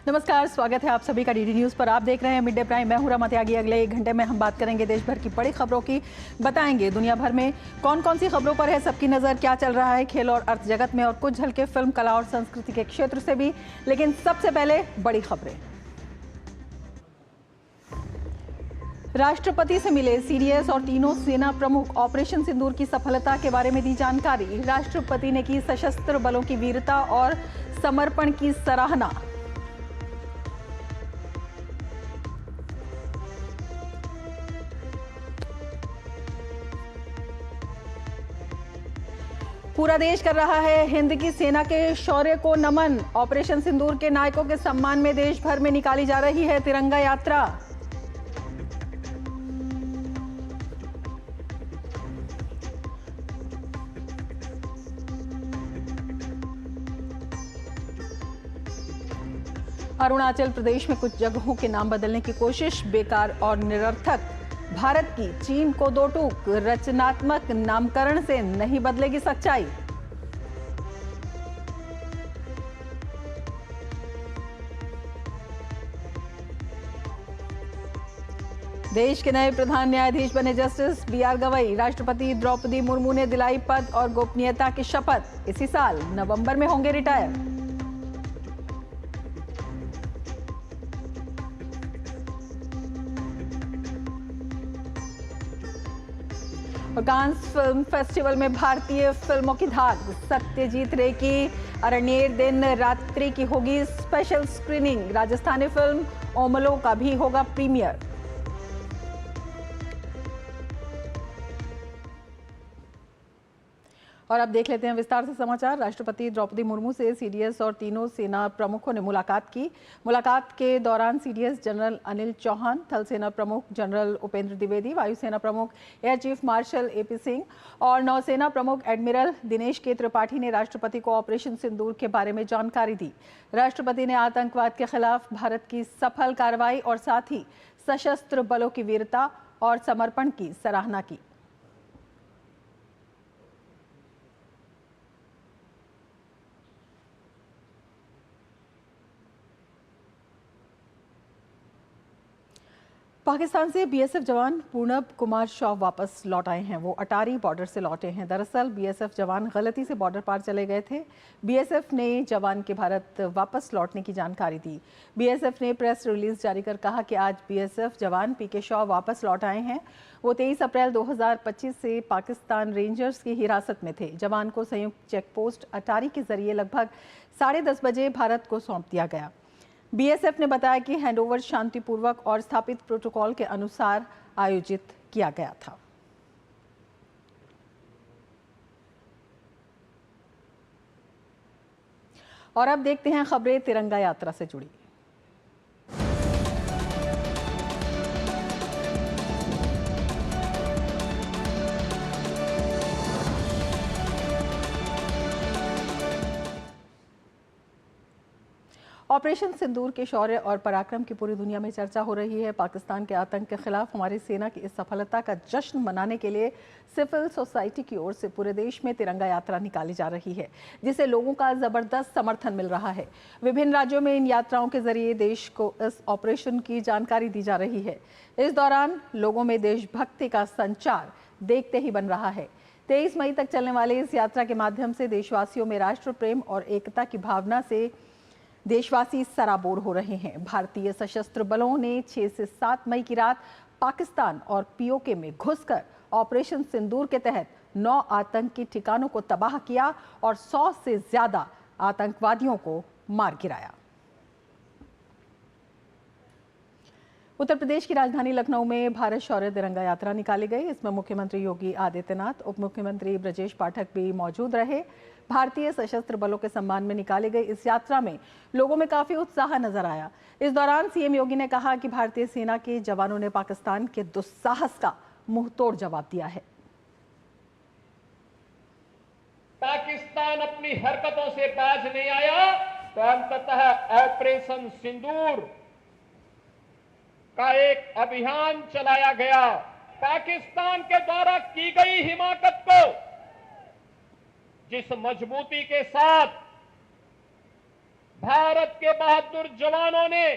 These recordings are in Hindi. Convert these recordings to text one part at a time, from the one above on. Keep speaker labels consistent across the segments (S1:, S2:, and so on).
S1: नमस्कार, स्वागत है आप सभी का डीडी न्यूज पर। आप देख रहे हैं मिड डे प्राइम। मैं हूं रमा त्यागी। अगले 1 घंटे में हम बात करेंगे देश भर की बड़ी खबरों की, बताएंगे दुनिया भर में कौन कौन सी खबरों पर है सबकी नजर, क्या चल रहा है खेल और अर्थ जगत में, और कुछ झलके फिल्म, कला और संस्कृति के क्षेत्र से भी। लेकिन सबसे पहले बड़ी खबरें। राष्ट्रपति से मिले सीडीएस और तीनों सेना प्रमुख, ऑपरेशन सिंदूर की सफलता के बारे में दी जानकारी। राष्ट्रपति ने की सशस्त्र बलों की वीरता और समर्पण की सराहना। पूरा देश कर रहा है हिंद की सेना के शौर्य को नमन। ऑपरेशन सिंदूर के नायकों के सम्मान में देश भर में निकाली जा रही है तिरंगा यात्रा। अरुणाचल प्रदेश में कुछ जगहों के नाम बदलने की कोशिश बेकार और निरर्थक। भारत की चीन को दो टूक, रचनात्मक नामकरण से नहीं बदलेगी सच्चाई। देश के नए प्रधान न्यायाधीश बने जस्टिस बीआर गवई। राष्ट्रपति द्रौपदी मुर्मू ने दिलाई पद और गोपनीयता की शपथ। इसी साल नवंबर में होंगे रिटायर। और कांस फिल्म फेस्टिवल में भारतीय फिल्मों की धाक। सत्यजीत रे की अरण्येर दिन रात्रि की होगी स्पेशल स्क्रीनिंग। राजस्थानी फिल्म ओमलो का भी होगा प्रीमियर। और अब देख लेते हैं विस्तार से समाचार। राष्ट्रपति द्रौपदी मुर्मू से सीडीएस और तीनों सेना प्रमुखों ने मुलाकात की। मुलाकात के दौरान सीडीएस जनरल अनिल चौहान, थल सेना प्रमुख जनरल उपेंद्र द्विवेदी, वायुसेना प्रमुख air chief marshal AP Singh और नौसेना प्रमुख एडमिरल दिनेश के त्रिपाठी ने राष्ट्रपति को ऑपरेशन सिंदूर के बारे में जानकारी दी। राष्ट्रपति ने आतंकवाद के खिलाफ भारत की सफल कार्रवाई और साथ ही सशस्त्र बलों की वीरता और समर्पण की सराहना की। पाकिस्तान से बीएसएफ जवान पूर्णब कुमार शॉ वापस लौट आए हैं। वो अटारी बॉर्डर से लौटे हैं। दरअसल बीएसएफ जवान गलती से बॉर्डर पार चले गए थे। बीएसएफ ने जवान के भारत वापस लौटने की जानकारी दी। बीएसएफ ने प्रेस रिलीज जारी कर कहा कि आज बीएसएफ जवान पीके शॉ वापस लौट आए हैं। वो 23 अप्रैल 2025 से पाकिस्तान रेंजर्स की हिरासत में थे। जवान को संयुक्त चेक पोस्ट अटारी के जरिए लगभग 10:30 बजे भारत को सौंप दिया गया। बीएसएफ ने बताया कि हैंडओवर शांतिपूर्वक और स्थापित प्रोटोकॉल के अनुसार आयोजित किया गया था। और अब देखते हैं खबरें तिरंगा यात्रा से जुड़ी। ऑपरेशन सिंदूर के शौर्य और पराक्रम की पूरी दुनिया में चर्चा हो रही है। पाकिस्तान के आतंक के खिलाफ हमारी सेना की इस सफलता का जश्न मनाने के लिए सिविल सोसाइटी की ओर से पूरे देश में तिरंगा यात्रा निकाली जा रही है, जिसे लोगों का जबरदस्त समर्थन मिल रहा है। विभिन्न राज्यों में इन यात्राओं के जरिए देश को इस ऑपरेशन की जानकारी दी जा रही है। इस दौरान लोगों में देशभक्ति का संचार देखते ही बन रहा है। 23 मई तक चलने वाले इस यात्रा के माध्यम से देशवासियों में राष्ट्र प्रेम और एकता की भावना से देशवासी सराबोर हो रहे हैं। भारतीय सशस्त्र बलों ने 6 से 7 मई की रात पाकिस्तान और पीओके में घुसकर ऑपरेशन सिंदूर के तहत 9 आतंकी ठिकानों को तबाह किया और 100 से ज्यादा आतंकवादियों को मार गिराया। उत्तर प्रदेश की राजधानी लखनऊ में भारत शौर्य तिरंगा यात्रा निकाली गई। इसमें मुख्यमंत्री योगी आदित्यनाथ, उप मुख्यमंत्री ब्रजेश पाठक भी मौजूद रहे। भारतीय सशस्त्र बलों के सम्मान में निकाली गई इस यात्रा में लोगों में काफी उत्साह नजर आया। इस दौरान सीएम योगी ने कहा कि भारतीय सेना के जवानों ने पाकिस्तान के दुस्साहस का मुंहतोड़ जवाब दिया है।
S2: पाकिस्तान अपनी हरकतों से बाज नहीं आया तो अंततः ऑपरेशन सिंदूर का एक अभियान चलाया गया। पाकिस्तान के द्वारा की गई हिमाकत को, जिस मजबूती के साथ भारत के बहादुर जवानों ने,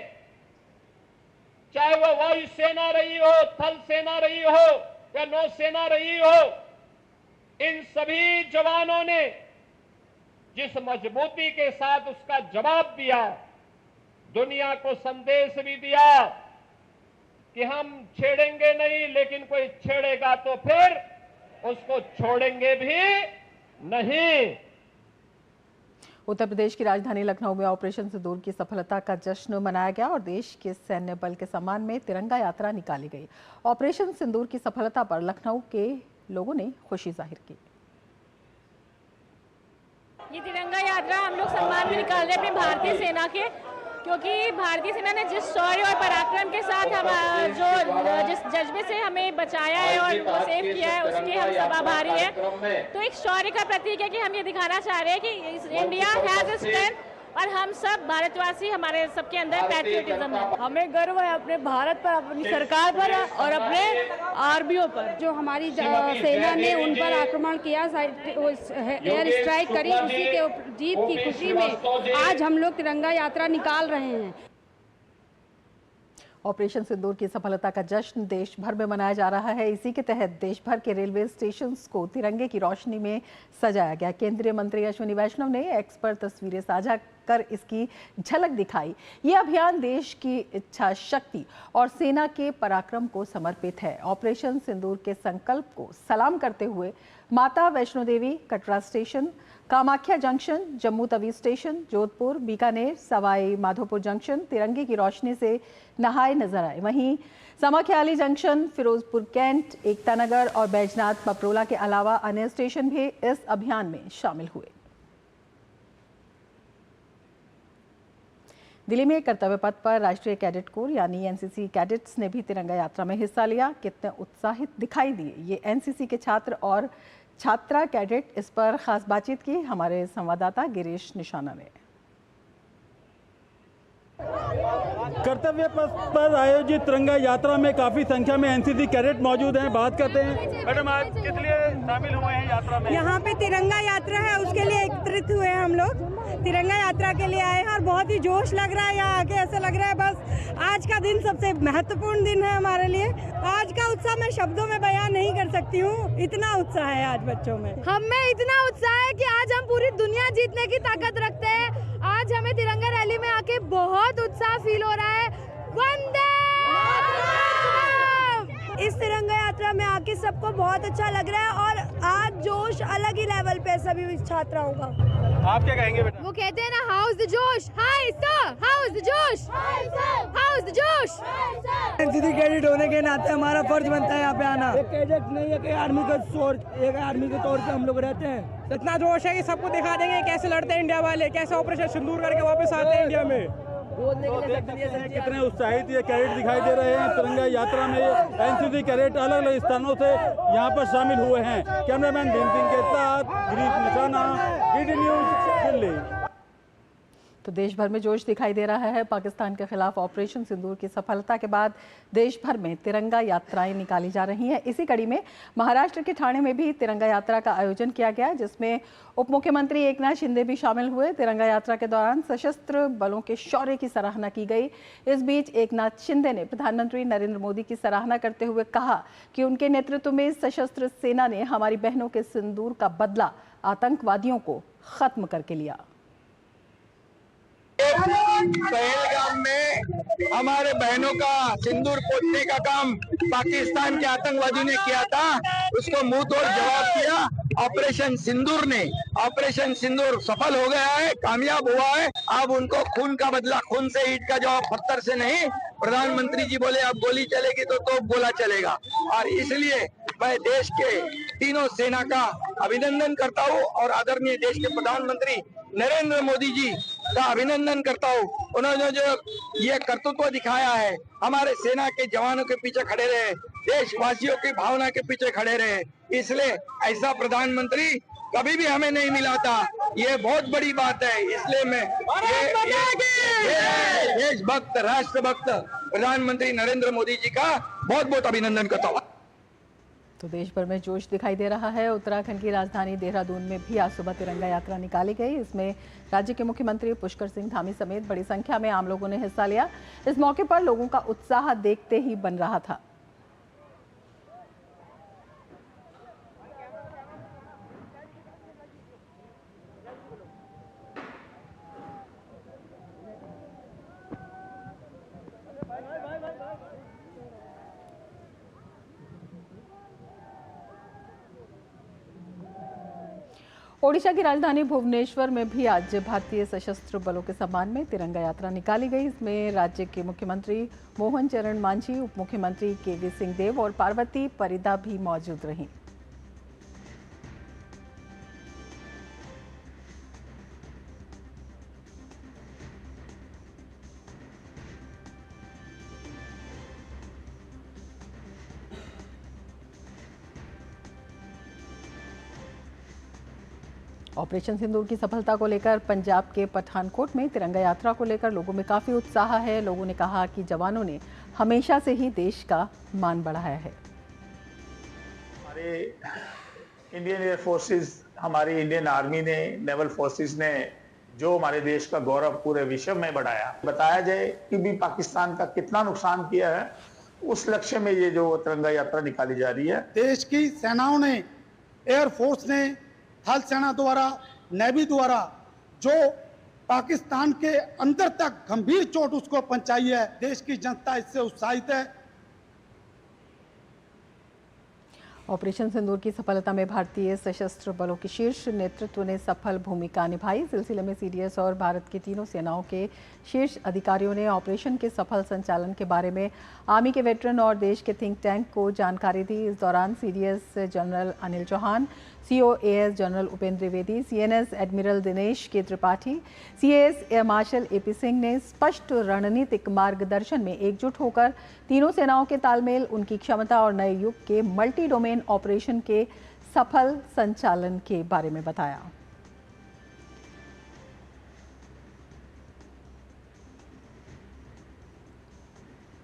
S2: चाहे वो वायुसेना रही हो, थल सेना रही हो या नौसेना रही हो, इन सभी जवानों ने जिस मजबूती के साथ उसका जवाब दिया, दुनिया को संदेश भी दिया कि हम छेड़ेंगे नहीं, लेकिन कोई छेड़ेगा तो फिर उसको छोड़ेंगे भी नहीं।
S1: उत्तर प्रदेश की राजधानी लखनऊ में ऑपरेशन सिंदूर की सफलता का जश्न मनाया गया और देश के सैन्य बल के सम्मान में तिरंगा यात्रा निकाली गई। ऑपरेशन सिंदूर की सफलता पर लखनऊ के लोगों ने खुशी जाहिर की।
S3: ये तिरंगा यात्रा हम लोग सम्मान में निकाल रहे हैं अपनी भारतीय सेना के, क्योंकि भारतीय सेना ने जिस शौर्य और पराक्रम के साथ हम जिस जज्बे से हमें बचाया है और सेव किया है, उसके हम सब आभारी हैं। तो एक शौर्य का प्रतीक है कि हम ये दिखाना चाह रहे हैं कि इंडिया हैज अ स्ट्रेंथ और हम सब भारतवासी, हमारे सबके अंदर पैट्रियटिज्म है।
S4: हमें गर्व है अपने भारत पर, अपनी सरकार पर और अपने आर्मियों पर। जो हमारी सेना ने उन पर आक्रमण किया, एयर स्ट्राइक करी, उसी के जीत की खुशी में आज हम लोग तिरंगा यात्रा निकाल रहे हैं।
S1: ऑपरेशन सिंदूर की सफलता का जश्न देश भर में मनाया जा रहा है। इसी के तहत देश भर के रेलवे स्टेशंस को तिरंगे की रोशनी में सजाया गया। केंद्रीय मंत्री अश्विनी वैष्णव ने एक्स पर तस्वीरें साझा कर इसकी झलक दिखाई। ये अभियान देश की इच्छा शक्ति और सेना के पराक्रम को समर्पित है। ऑपरेशन सिंदूर के संकल्प को सलाम करते हुए Mata Vaishno Devi, Katra station, Kamakhya junction, Jammu Tawi station, Jodhpur, Bikaner, Sawai Madhopur junction तिरंगे की रोशनी से नहाए नजर आए। वहीं समाख्याली जंक्शन, फिरोजपुर कैंट, एकता नगर और बैजनाथ पपरोला के अलावा अन्य स्टेशन भी इस अभियान में शामिल हुए। दिल्ली में कर्तव्य पथ पर राष्ट्रीय कैडेट कोर यानी एनसीसी कैडेट्स ने भी तिरंगा यात्रा में हिस्सा लिया। कितने उत्साहित दिखाई दिए ये एनसीसी के छात्र और छात्रा कैडेट। इस पर खास बातचीत की हमारे संवाददाता गिरीश निशाना ने।
S5: कर्तव्य पथ पर आयोजित तिरंगा यात्रा में काफी संख्या में एनसीसी कैडेट मौजूद हैं। बात करते हैं, मैडम आज किस लिए शामिल हुए हैं यात्रा में?
S6: यहाँ पे तिरंगा यात्रा है, उसके लिए एकत्रित हुए हैं हम लोग। तिरंगा यात्रा के लिए आए हैं और बहुत ही जोश लग रहा है यहाँ आके। ऐसा लग रहा है बस आज का दिन सबसे महत्वपूर्ण दिन है हमारे लिए। आज का उत्साह मैं शब्दों में बयान नहीं कर सकती हूँ, इतना उत्साह है आज बच्चों में।
S7: हमें इतना उत्साह है कि आज हम पूरी दुनिया जीतने की ताकत रखते हैं। आज हमें तिरंगा रैली में आके बहुत उत्साह फील हो रहा है। वंदे मातरम!
S6: इस तिरंगा यात्रा में आके सबको बहुत अच्छा लग रहा है और आज जोश अलग ही लेवल पे सभी छात्राओं का।
S5: आप क्या कहेंगे बेटा?
S7: वो कहते हैं ना, हाउ इज द जोश? Hi sir, how is the जोश? हाउ इज द जोश?
S8: एनसीसी कैडेट होने के नाते हमारा फर्ज बनता है यहाँ पे आना। एक कैडेट नहीं है कि आर्मी का एक आर्मी के तौर पे हम लोग रहते हैं।
S9: इतना जोश है कि सबको दिखा देंगे कैसे लड़ते हैं इंडिया वाले, कैसे ऑपरेशन सिंदूर करके वापस आते हैं इंडिया में।
S5: कितने उत्साहित ये कैडेट दिखाई दे रहे हैं। तिरंगा यात्रा में एनसीसी कैडेट अलग अलग स्थानों से यहाँ पर शामिल हुए हैं। कैमरामैन भीम सिंह के साथ गिरीश निशाना, डीडी न्यूज, दिल्ली।
S1: तो देश भर में जोश दिखाई दे रहा है। पाकिस्तान के खिलाफ ऑपरेशन सिंदूर की सफलता के बाद देश भर में तिरंगा यात्राएं निकाली जा रही हैं। इसी कड़ी में महाराष्ट्र के ठाणे में भी तिरंगा यात्रा का आयोजन किया गया, जिसमें उप मुख्यमंत्री एकनाथ शिंदे भी शामिल हुए। तिरंगा यात्रा के दौरान सशस्त्र बलों के शौर्य की सराहना की गई। इस बीच एकनाथ शिंदे ने प्रधानमंत्री नरेंद्र मोदी की सराहना करते हुए कहा कि उनके नेतृत्व में सशस्त्र सेना ने हमारी बहनों के सिंदूर का बदला आतंकवादियों को खत्म करके लिया।
S10: पहलगाम में हमारे बहनों का सिंदूर पोतने का काम पाकिस्तान के आतंकवादियों ने किया था, उसको मुंह तोड़ जवाब दिया ऑपरेशन सिंदूर ने। ऑपरेशन सिंदूर सफल हो गया है, कामयाब हुआ है। अब उनको खून का बदला खून से, ईंट का जवाब पत्थर से नहीं। प्रधानमंत्री जी बोले अब गोली चलेगी तो तोप गोला चलेगा, और इसलिए मैं देश के तीनों सेना का अभिनंदन करता हूँ और आदरणीय देश के प्रधानमंत्री नरेंद्र मोदी जी का अभिनंदन करता हूँ। उन्होंने जो ये कर्तृत्व दिखाया है, हमारे सेना के जवानों के पीछे खड़े रहे, देशवासियों की भावना के पीछे खड़े रहे, इसलिए ऐसा प्रधानमंत्री कभी भी हमें नहीं मिला था। ये बहुत बड़ी बात है। इसलिए मैं देशभक्त, राष्ट्रभक्त प्रधानमंत्री नरेंद्र मोदी जी का बहुत बहुत अभिनंदन करता हूँ।
S1: तो देश भर में जोश दिखाई दे रहा है। उत्तराखंड की राजधानी देहरादून में भी आज सुबह तिरंगा यात्रा निकाली गई। इसमें राज्य के मुख्यमंत्री पुष्कर सिंह धामी समेत बड़ी संख्या में आम लोगों ने हिस्सा लिया। इस मौके पर लोगों का उत्साह देखते ही बन रहा था। ओडिशा की राजधानी भुवनेश्वर में भी आज भारतीय सशस्त्र बलों के सम्मान में तिरंगा यात्रा निकाली गई। इसमें राज्य के मुख्यमंत्री मोहन चरण मांझी, उप मुख्यमंत्री केवी सिंहदेव और पार्वती परिदा भी मौजूद रहीं। ऑपरेशन सिंदूर की सफलता को लेकर पंजाब के पठानकोट में तिरंगा यात्रा को लेकर लोगों में काफी उत्साह है। लोगों ने कहा कि जवानों ने हमेशा से ही देश का मान बढ़ाया है।
S11: हमारे इंडियन एयर फोर्सेस, हमारी इंडियन आर्मी ने, नेवल फोर्सेस ने जो हमारे देश का गौरव पूरे विश्व में बढ़ाया, बताया जाए कि भी पाकिस्तान का कितना नुकसान किया है, उस लक्ष्य में ये जो तिरंगा यात्रा निकाली जा रही है।
S12: देश की सेनाओं ने, एयर फोर्स ने, थल सेना द्वारा, नेवी द्वारा जो पाकिस्तान के अंदर तक गंभीर चोट उसको पहुंचाई है, देश की जनता इससे उत्साहित है।
S1: ऑपरेशन सिंदूर की सफलता में भारतीय सशस्त्र बलों के शीर्ष नेतृत्व ने सफल भूमिका निभाई। सिलसिले में सीडीएस और भारत की तीनों सेनाओं के शीर्ष अधिकारियों ने ऑपरेशन के सफल संचालन के बारे में आर्मी के वेटरन और देश के थिंक टैंक को जानकारी दी। इस दौरान CDS general Anil Chauhan, COAS general Upendra Dwivedi, CNS admiral Dinesh K Tripathi, CAS air marshal AP Singh ने स्पष्ट रणनीतिक मार्गदर्शन में एकजुट होकर तीनों सेनाओं के तालमेल, उनकी क्षमता और नए युग के मल्टी डोमेन ऑपरेशन के सफल संचालन के बारे में बताया।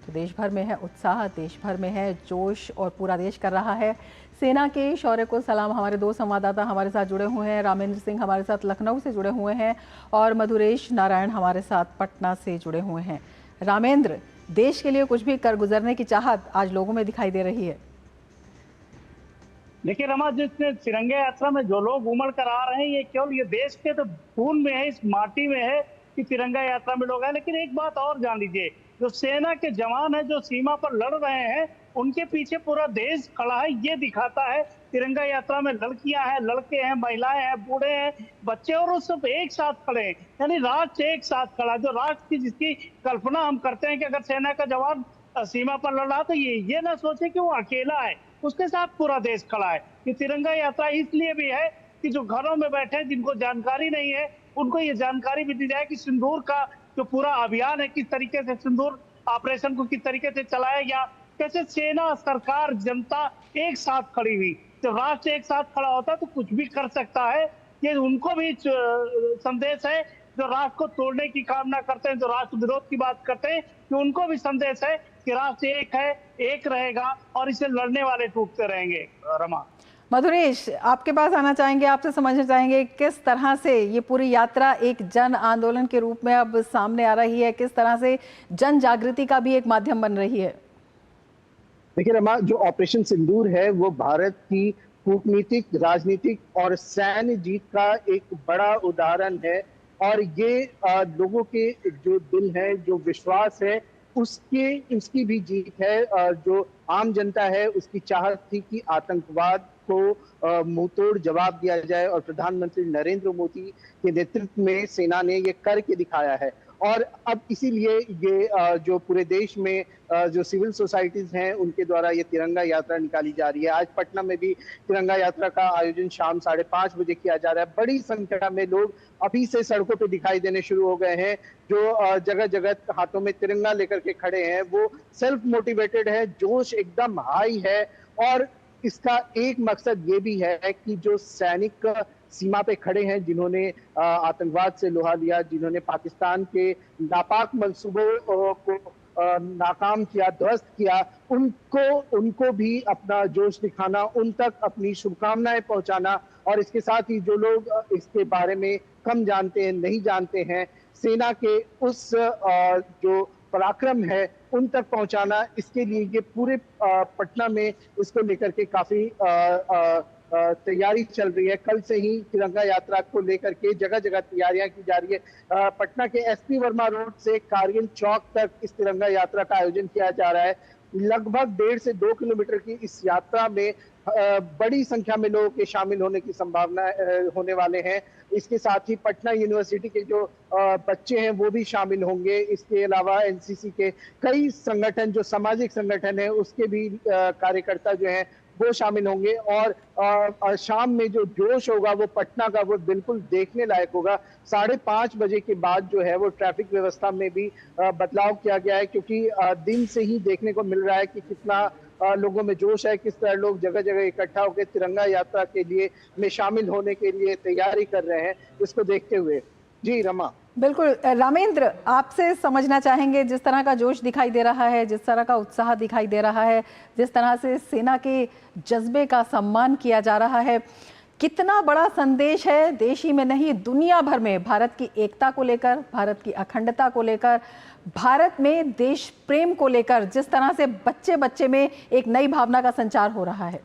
S1: तो देश भर में है उत्साह, देश भर में है जोश और पूरा देश कर रहा है सेना के शौर्य को सलाम। हमारे दो संवाददाता हमारे साथ जुड़े हुए हैं। रामेंद्र सिंह हमारे साथ लखनऊ से जुड़े हुए हैं और मधुरेश नारायण हमारे साथ पटना से जुड़े हुए हैं। रामेंद्र, देश के लिए कुछ भी कर गुजरने की चाहत आज लोगों में दिखाई दे रही है।
S13: देखिए रमा, जिस तिरंगे यात्रा में जो लोग उमड़ कर आ रहे हैं, ये केवल ये देश के तो खून में है, इस माटी में है कि तिरंगा यात्रा में लोग आए। लेकिन एक बात और जान लीजिए, जो सेना के जवान है जो सीमा पर लड़ रहे हैं, उनके पीछे पूरा देश खड़ा है। ये दिखाता है तिरंगा यात्रा में लड़कियां हैं, लड़के हैं, महिलाएं हैं, बूढ़े हैं, बच्चे, और वो सब एक साथ खड़े हैं। यानी राष्ट्र एक साथ खड़ा है। जो राष्ट्र की जिसकी कल्पना हम करते हैं कि अगर सेना का जवान सीमा पर लड़ रहा तो ये ना सोचे कि वो अकेला है, उसके साथ पूरा देश खड़ा है। ये तिरंगा यात्रा इसलिए भी है कि जो घरों में बैठे हैं, जिनको जानकारी नहीं है, उनको ये जानकारी भी दी जाए कि सिंदूर का जो पूरा अभियान है, किस तरीके से सिंदूर ऑपरेशन को किस तरीके से चलाया गया, कैसे सेना, सरकार, जनता एक साथ खड़ी हुई। जब राष्ट्र एक साथ खड़ा होता है तो कुछ भी कर सकता है। ये उनको भी संदेश है जो राष्ट्र को तोड़ने की कामना करते हैं, जो राष्ट्र विरोध की बात करते हैं, कि उनको भी संदेश है कि राष्ट्र एक है, एक रहेगा और इसे लड़ने वाले टूटते रहेंगे। रमा,
S1: मधुरेश, आपके पास आना चाहेंगे, आपसे समझना चाहेंगे किस तरह से ये पूरी यात्रा एक जन आंदोलन के रूप में अब सामने आ रही है, किस तरह से जन जागृति का भी एक माध्यम बन रही है।
S14: देखिए रमा, जो ऑपरेशन सिंदूर है वो भारत की कूटनीतिक, राजनीतिक और सैन्य जीत का एक बड़ा उदाहरण है। और ये लोगों के जो दिल है, जो विश्वास है, उसकी भी जीत है। जो आम जनता है उसकी चाहत थी कि आतंकवाद को मुंहतोड़ जवाब दिया जाए और प्रधानमंत्री नरेंद्र मोदी के नेतृत्व में सेना ने ये करके दिखाया है। और अब इसीलिए ये जो पूरे देश में जो सिविल सोसाइटीज हैं उनके द्वारा ये तिरंगा यात्रा निकाली जा रही है। आज पटना में भी तिरंगा यात्रा का आयोजन शाम 5:30 बजे किया जा रहा है। बड़ी संख्या में लोग अभी से सड़कों पे दिखाई देने शुरू हो गए हैं। जो जगह जगह हाथों में तिरंगा लेकर के खड़े हैं वो सेल्फ मोटिवेटेड है, जोश एकदम हाई है। और इसका एक मकसद ये भी है कि जो सैनिक सीमा पे खड़े हैं, जिन्होंने आतंकवाद से लोहा लिया, जिन्होंने पाकिस्तान के नापाक मंसूबों को नाकाम किया, ध्वस्त किया, उनको भी अपना जोश दिखाना, उन तक अपनी शुभकामनाएं पहुंचाना, और इसके साथ ही जो लोग इसके बारे में कम जानते हैं, नहीं जानते हैं, सेना के उस जो पराक्रम है उन तक पहुंचाना, इसके लिए ये पूरे पटना में इसको लेकर के काफी तैयारी चल रही है। कल से ही तिरंगा यात्रा को लेकर के जगह जगह तैयारियां की जा रही है। पटना के एसपी वर्मा रोड से कारगिल चौक तक इस तिरंगा यात्रा का आयोजन किया जा रहा है। लगभग 1.5 से 2 किलोमीटर की इस यात्रा में बड़ी संख्या में लोगों के शामिल होने की संभावना होने वाले हैं। इसके साथ ही पटना यूनिवर्सिटी के जो बच्चे हैं वो भी शामिल होंगे। इसके अलावा एनसीसी के कई संगठन, जो सामाजिक संगठन है, उसके भी कार्यकर्ता जो हैं वो शामिल होंगे, और शाम में जो जोश होगा वो पटना का वो बिल्कुल देखने लायक होगा। 5:30 बजे के बाद जो है वो ट्रैफिक व्यवस्था में भी बदलाव किया गया है, क्योंकि दिन से ही देखने को मिल रहा है कि कितना लोगों में जोश है, किस तरह लोग जगह जगह इकट्ठा होकर तिरंगा यात्रा के लिए में शामिल होने के लिए तैयारी कर रहे हैं। इसको देखते हुए जी रमा।
S1: बिल्कुल रामेंद्र, आपसे समझना चाहेंगे, जिस तरह का जोश दिखाई दे रहा है, जिस तरह का उत्साह दिखाई दे रहा है, जिस तरह से सेना के जज्बे का सम्मान किया जा रहा है, कितना बड़ा संदेश है देश ही में नहीं दुनिया भर में भारत की एकता को लेकर, भारत की अखंडता को लेकर, भारत में देश प्रेम को लेकर, जिस तरह से बच्चे बच्चे में एक नई भावना का संचार हो रहा है।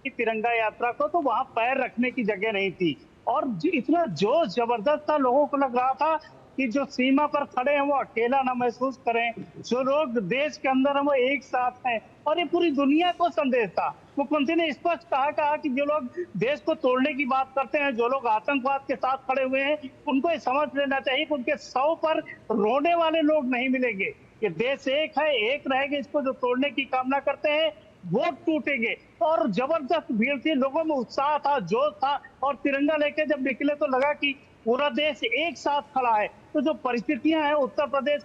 S13: तिरंगा यात्रा को तो वहां पैर रखने की जगह नहीं थी, और इतना जोश जबरदस्त था, लोगों को लग रहा था कि जो सीमा पर खड़े हैं वो अकेला ना महसूस करें, जो लोग देश के अंदर हैं वो एक साथ हैं, और ये पूरी दुनिया को संदेश था। मुख्यमंत्री ने स्पष्ट कहा कि जो लोग देश को तोड़ने की बात करते हैं, जो लोग आतंकवाद के साथ खड़े हुए हैं, उनको ये समझ लेना चाहिए कि उनके 100 पर रोने वाले लोग नहीं मिलेंगे। ये देश एक है, एक रहेगा। इसको जो तोड़ने की कामना करते हैं वो टूटेंगे। और जबरदस्त भीड़ थी, लोगों में उत्साह था, जोश था, और तिरंगा लेके जब निकले तो लगा कि पूरा देश एक साथ खड़ा है। तो जो परिस्थितियां हैं उत्तर प्रदेश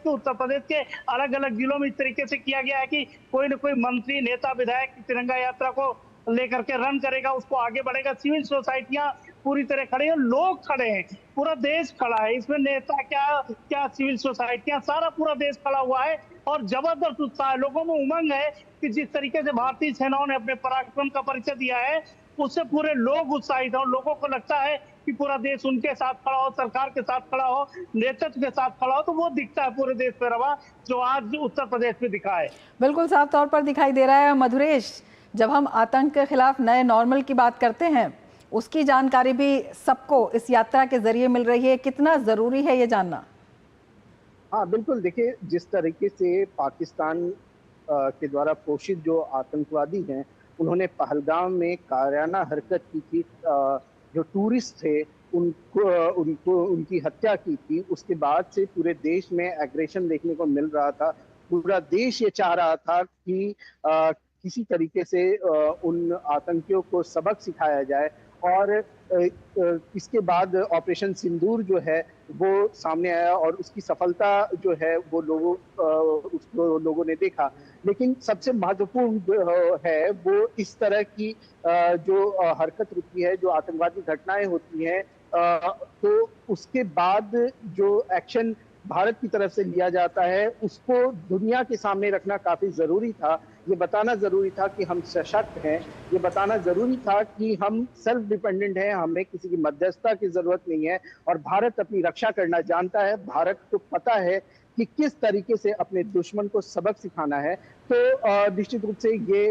S13: के अलग अलग जिलों में इस तरीके से किया गया है कि कोई न कोई मंत्री, नेता, विधायक तिरंगा यात्रा को लेकर के रन करेगा, उसको आगे बढ़ेगा। सिविल सोसाइटियां पूरी तरह खड़े हैं, लोग खड़े हैं, पूरा देश खड़ा है। इसमें नेता क्या सिविल सोसाइटियां, सारा पूरा देश खड़ा हुआ है, और जबरदस्त उत्साह है। लोगों में उमंग है कि जिस तरीके से भारतीय सेनाओं ने अपने पराक्रम का परिचय दिया है, उससे पूरे लोग उत्साहित हैं, और लोगों को लगता है कि पूरा देश उनके साथ खड़ा हो, सरकार के साथ खड़ा हो, नेतृत्व के साथ खड़ा हो। तो वो दिखता है पूरे देश पे रवा, जो आज उत्तर प्रदेश में दिखा है।
S1: बिल्कुल साफ तौर पर दिखाई दे रहा है। मधुरेश, जब हम आतंक के खिलाफ नए नॉर्मल की बात करते हैं, उसकी जानकारी भी सबको इस यात्रा के जरिए मिल रही है, कितना जरूरी है ये जानना?
S14: हाँ बिल्कुल, देखिए जिस तरीके से पाकिस्तान के द्वारा पोषित जो आतंकवादी हैं, उन्होंने पहलगाम में कायराना हरकत की थी, जो टूरिस्ट थे उनको उनकी हत्या की थी, उसके बाद से पूरे देश में एग्रेशन देखने को मिल रहा था। पूरा देश ये चाह रहा था कि किसी तरीके से उन आतंकियों को सबक सिखाया जाए, और इसके बाद ऑपरेशन सिंदूर जो है वो सामने आया, और उसकी सफलता जो है वो लोगों ने देखा। लेकिन सबसे महत्वपूर्ण जो है वो इस तरह की जो हरकत होती है, जो आतंकवादी घटनाएं होती हैं, तो उसके बाद जो एक्शन भारत की तरफ से लिया जाता है, उसको दुनिया के सामने रखना काफी जरूरी था। ये बताना जरूरी था कि हम सशक्त हैं, ये बताना जरूरी था कि हम सेल्फ डिपेंडेंट हैं, हमें किसी की मध्यस्थता की जरूरत नहीं है, और भारत अपनी रक्षा करना जानता है। भारत को पता है कि किस तरीके से अपने दुश्मन को सबक सिखाना है। तो निश्चित रूप से ये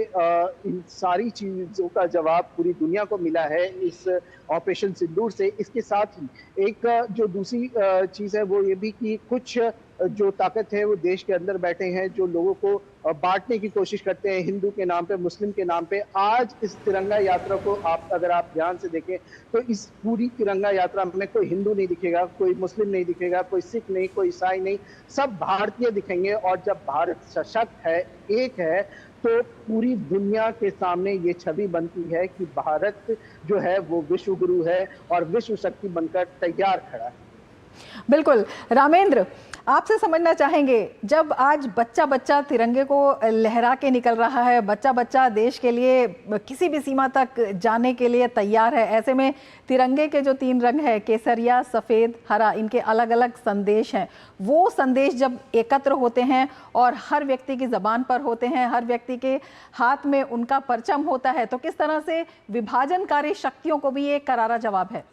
S14: इन सारी चीजों का जवाब पूरी दुनिया को मिला है इस ऑपरेशन सिंदूर से। इसके साथ ही एक जो दूसरी चीज है वो ये भी कि कुछ जो ताकत है वो देश के अंदर बैठे हैं, जो लोगों को बांटने की कोशिश करते हैं, हिंदू के नाम पे, मुस्लिम के नाम पे। आज इस तिरंगा यात्रा को अगर आप ध्यान से देखें तो इस पूरी तिरंगा यात्रा में कोई हिंदू नहीं दिखेगा, कोई मुस्लिम नहीं दिखेगा, कोई सिख नहीं, कोई ईसाई नहीं, सब भारतीय दिखेंगे। और जब भारत सशक्त है, एक है, तो पूरी दुनिया के सामने ये छवि बनती है कि भारत जो है वो विश्व गुरु है और विश्व शक्ति बनकर तैयार खड़ा है।
S1: बिल्कुल। रामेंद्र, आपसे समझना चाहेंगे, जब आज बच्चा बच्चा तिरंगे को लहरा के निकल रहा है, बच्चा बच्चा देश के लिए किसी भी सीमा तक जाने के लिए तैयार है, ऐसे में तिरंगे के जो 3 रंग है, केसरिया, सफ़ेद, हरा, इनके अलग अलग संदेश हैं, वो संदेश जब एकत्र होते हैं और हर व्यक्ति की ज़बान पर होते हैं, हर व्यक्ति के हाथ में उनका परचम होता है, तो किस तरह से विभाजनकारी शक्तियों को भी एक करारा जवाब है?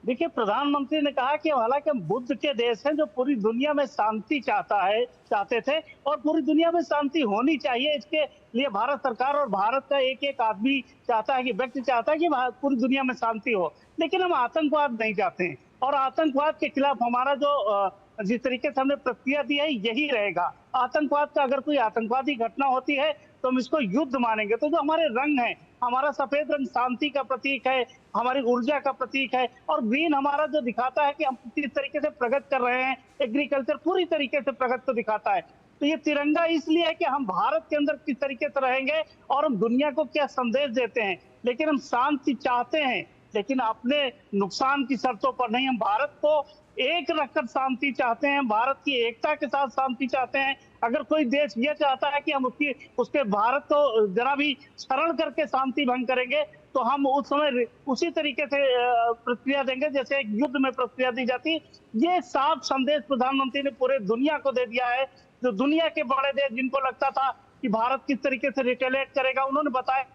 S13: देखिए, प्रधानमंत्री ने कहा कि हालांकि हम बुद्ध के देश हैं जो पूरी दुनिया में शांति चाहते थे और पूरी दुनिया में शांति होनी चाहिए। इसके लिए भारत सरकार और भारत का एक एक आदमी चाहता है, कि व्यक्ति चाहता है कि पूरी दुनिया में शांति हो, लेकिन हम आतंकवाद नहीं चाहते हैं। और आतंकवाद के खिलाफ हमारा जो जिस तरीके से हमने प्रतिक्रिया दी है यही रहेगा। आतंकवाद का अगर कोई आतंकवादी घटना होती है तो हम इसको युद्ध मानेंगे। तो जो हमारे रंग हैं, हमारा सफेद रंग शांति का प्रतीक है, हमारी ऊर्जा का प्रतीक है, और ग्रीन हमारा जो दिखाता है कि हम किस तरीके से प्रगति कर रहे हैं, एग्रीकल्चर पूरी तरीके से प्रगति को दिखाता है। तो ये तिरंगा इसलिए है कि हम भारत के अंदर किस तरीके से रहेंगे और हम दुनिया को क्या संदेश देते हैं। लेकिन हम शांति चाहते हैं, लेकिन अपने नुकसान की शर्तों पर नहीं। हम भारत को एक रखकर शांति चाहते हैं, भारत की एकता के साथ शांति चाहते हैं। अगर कोई देश ये चाहता है कि हम उसके भारत को जरा भी शरण करके शांति भंग करेंगे, तो हम उस समय उसी तरीके से प्रतिक्रिया देंगे जैसे एक युद्ध में प्रतिक्रिया दी जाती। ये साफ संदेश प्रधानमंत्री ने पूरे दुनिया को दे दिया है। जो दुनिया के बड़े देश जिनको लगता था कि भारत किस तरीके से रिटेलिएट करेगा, उन्होंने बताया।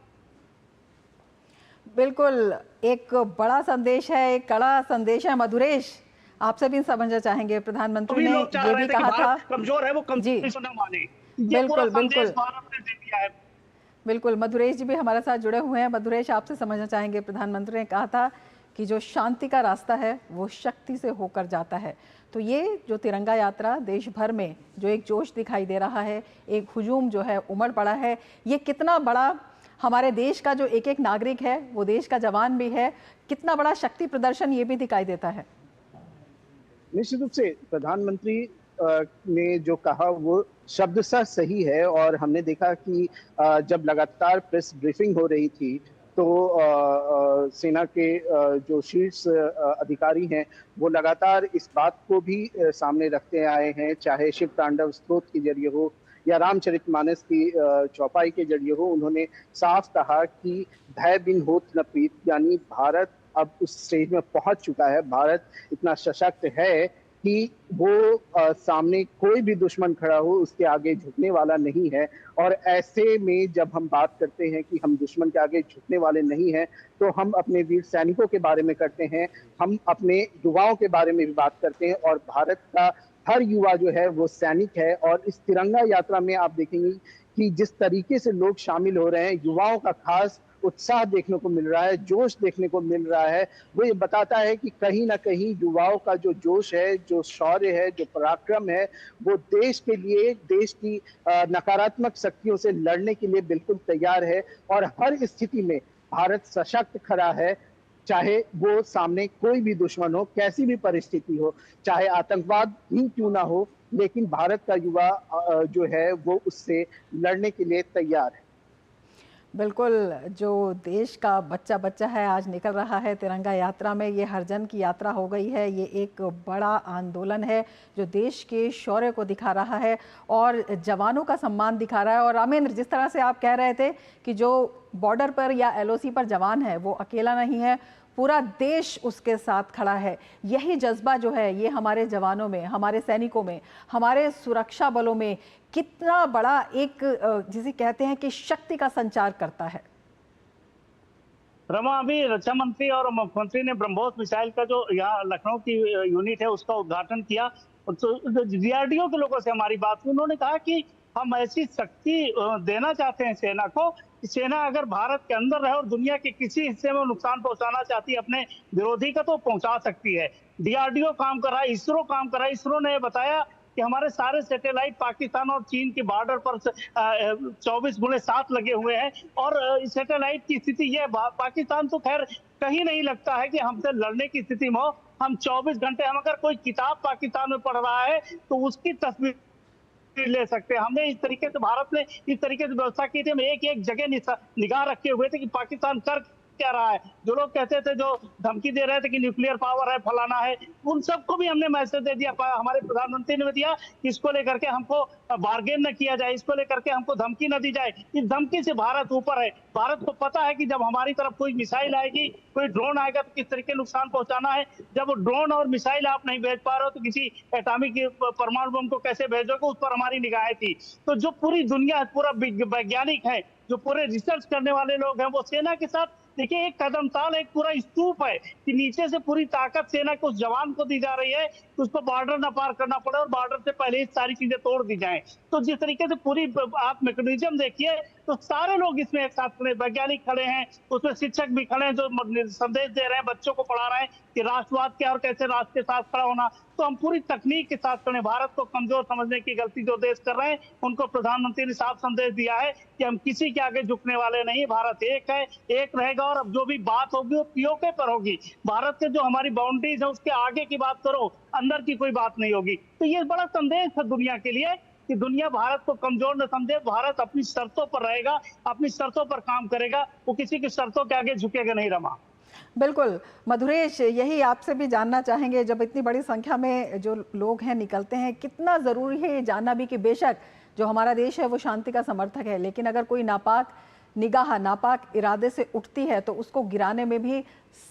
S1: बिल्कुल, एक बड़ा संदेश है, एक कड़ा संदेश है। मधुरेश, आपसे भी समझना चाहेंगे, प्रधानमंत्री ने ये भी कहा था
S13: कमजोर है वो कमजोरी से न माने।
S1: बिल्कुल बिल्कुल बिल्कुल। मधुरेश जी भी हमारे साथ जुड़े हुए हैं। मधुरेश, आपसे समझना चाहेंगे, प्रधानमंत्री ने कहा था कि जो शांति का रास्ता है वो शक्ति से होकर जाता है। तो ये जो तिरंगा यात्रा देश भर में जो एक जोश दिखाई दे रहा है, एक हुजूम जो है उमड़ पड़ा है, ये कितना बड़ा हमारे देश का जो एक एक नागरिक है, वो देश का जवान भी है, कितना बड़ा शक्ति प्रदर्शन ये भी दिखाई देता है।
S14: निश्चित रूप से प्रधानमंत्री ने जो कहा वो शब्दशः सही है। और हमने देखा कि जब लगातार प्रेस ब्रीफिंग हो रही थी तो सेना के जो शीर्ष अधिकारी हैं वो लगातार इस बात को भी सामने रखते आए हैं, चाहे शिव तांडव स्तोत्र के जरिए हो या रामचरितमानस की चौपाई के जरिए हो। उन्होंने साफ कहा कि भय बिन होत न प्रीत, यानी भारत अब उस स्टेज में पहुंच चुका है, भारत इतना सशक्त है कि वो सामने कोई भी दुश्मन खड़ा हो उसके आगे झुकने वाला नहीं है। और ऐसे में जब हम बात करते हैं कि हम दुश्मन के आगे झुकने वाले नहीं हैं, तो हम अपने वीर सैनिकों के बारे में करते हैं, हम अपने युवाओं के बारे में भी बात करते हैं। और भारत का हर युवा जो है वो सैनिक है। और इस तिरंगा यात्रा में आप देखेंगे कि जिस तरीके से लोग शामिल हो रहे हैं, युवाओं का खास उत्साह देखने को मिल रहा है, जोश देखने को मिल रहा है। वो ये बताता है कि कहीं ना कहीं युवाओं का जो जोश है, जो शौर्य है, जो पराक्रम है, वो देश के लिए, देश की नकारात्मक शक्तियों से लड़ने के लिए बिल्कुल तैयार है। और हर स्थिति में भारत सशक्त खड़ा है, चाहे वो सामने कोई भी दुश्मन हो, कैसी भी परिस्थिति हो, चाहे आतंकवाद ही क्यों ना हो, लेकिन भारत का युवा जो है वो उससे लड़ने के लिए तैयार है।
S1: बिल्कुल, जो देश का बच्चा बच्चा है आज निकल रहा है तिरंगा यात्रा में, ये हर जन की यात्रा हो गई है। ये एक बड़ा आंदोलन है जो देश के शौर्य को दिखा रहा है और जवानों का सम्मान दिखा रहा है। और रामेंद्र, जिस तरह से आप कह रहे थे कि जो बॉर्डर पर या LOC पर जवान है वो अकेला नहीं है, पूरा देश उसके साथ खड़ा है। यही जज्बा जो है ये हमारे जवानों में, हमारे सैनिकों में, हमारे सुरक्षा बलों में कितना बड़ा एक जिसे कहते हैं कि शक्ति का संचार करता है।
S13: रमा, अभी रक्षा मंत्री और मुख्यमंत्री ने ब्रह्मोस मिसाइल का जो यहाँ लखनऊ की यूनिट है उसका उद्घाटन किया। तो DRDO के लोगों से हमारी बात हुई, उन्होंने कहा कि हम ऐसी शक्ति देना चाहते हैं सेना को, सेना अगर भारत के अंदर रहे और दुनिया के किसी हिस्से में नुकसान पहुंचाना चाहती है अपने विरोधी का तो पहुंचा सकती है। DRDO काम कर रहा है, इसरो काम कर रहा है। इसरो ने बताया कि हमारे सारे सैटेलाइट पाकिस्तान और चीन की बॉर्डर पर 24x7 लगे हुए हैं। और सैटेलाइट की स्थिति ये, पाकिस्तान तो खैर कहीं नहीं लगता है कि हमसे लड़ने की स्थिति में हो। हम 24 घंटे, हम अगर कोई किताब पाकिस्तान में पढ़ रहा है तो उसकी तस्वीर ले सकते हैं। हमने इस तरीके से, भारत ने इस तरीके से व्यवस्था की थी, हम एक एक जगह निगाह रखे हुए थे कि पाकिस्तान कर क्या रहा है। जो लोग कहते थे, जो धमकी दे रहे थे कि न्यूक्लियर पावर है, फलाना है, उन सबको भी हमने मैसेज दे दिया, हमारे प्रधानमंत्री ने भी दिया कि इसको लेकर के हमको बार्गेन न किया जाए, इसको लेकर के हमको धमकी न दी जाए। इस धमकी से भारत ऊपर है। भारत को पता है कि जब हमारी तरफ कोई मिसाइल आएगी, कोई ड्रोन आएगा तो किस तरीके नुकसान पहुंचाना है। जब ड्रोन और मिसाइल आप नहीं भेज पा रहे हो तो किसी एटॉमिक परमाणु बम को कैसे भेजोगे, उस पर हमारी निगाहें थी। तो जो पूरी दुनिया, पूरा वैज्ञानिक है, जो पूरे रिसर्च करने वाले लोग हैं, वो सेना के साथ देखिए, एक कदम ताल, एक पूरा स्तूप है कि नीचे से पूरी ताकत सेना को, उस जवान को दी जा रही है कि उसको बॉर्डर ना पार करना पड़े और बॉर्डर से पहले ही सारी चीजें तोड़ दी जाएं। तो जिस तरीके से पूरी आप मैकेनिज्म देखिए, तो सारे लोग इसमें एक साथ खड़े, वैज्ञानिक खड़े हैं, उसमें शिक्षक भी खड़े हैं जो संदेश दे रहे हैं, बच्चों को पढ़ा रहे हैं कि राष्ट्रवाद क्या और कैसे राष्ट्र के साथ खड़ा होना। तो हम पूरी तकनीक के साथ खड़े। भारत को कमजोर समझने की गलती जो देश कर रहे हैं, उनको प्रधानमंत्री ने साफ संदेश दिया है कि हम किसी के आगे झुकने वाले नहीं। भारत एक है, एक रहेगा, और अब जो भी बात होगी वो पीओके पर होगी। भारत के जो हमारी बाउंड्रीज है उसके आगे की बात करो, अंदर की कोई बात नहीं होगी। तो ये बड़ा संदेश है दुनिया के लिए कि दुनिया भारत को कमजोर न समझे। भारत अपनी शर्तों पर रहेगा, अपनी शर्तों पर काम करेगा, वो किसी की शर्तों के आगे झुकेगा नहीं। रमा,
S1: बिल्कुल। मधुरेश, यही आपसे भी जानना चाहेंगे, जब इतनी बड़ी संख्या में जो लोग हैं निकलते हैं, कितना ज़रूरी है ये जानना भी कि बेशक जो हमारा देश है वो शांति का समर्थक है, लेकिन अगर कोई नापाक निगाह, नापाक इरादे से उठती है तो उसको गिराने में भी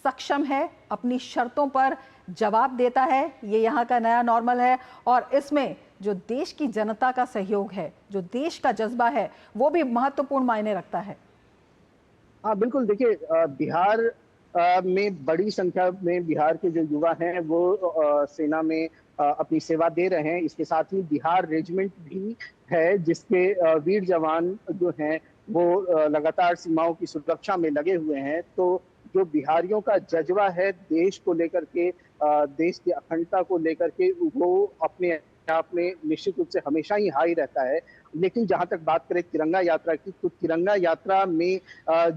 S1: सक्षम है, अपनी शर्तों पर जवाब देता है। ये यहाँ का नया नॉर्मल है, और इसमें जो देश की जनता का सहयोग है, जो देश का जज्बा है, वो भी महत्वपूर्ण मायने रखता है।
S14: हाँ बिल्कुल। देखिए, बिहार में बड़ी संख्या में बिहार के जो युवा हैं वो सेना में अपनी सेवा दे रहे हैं। इसके साथ ही बिहार रेजिमेंट भी है, जिसके वीर जवान जो हैं वो लगातार सीमाओं की सुरक्षा में लगे हुए हैं। तो जो बिहारियों का जज्बा है देश को लेकर के, देश की अखंडता को लेकर के, वो अपने आप में निश्चित रूप से हमेशा ही हाई रहता है। लेकिन जहां तक बात करें तिरंगा यात्रा की, तो तिरंगा यात्रा में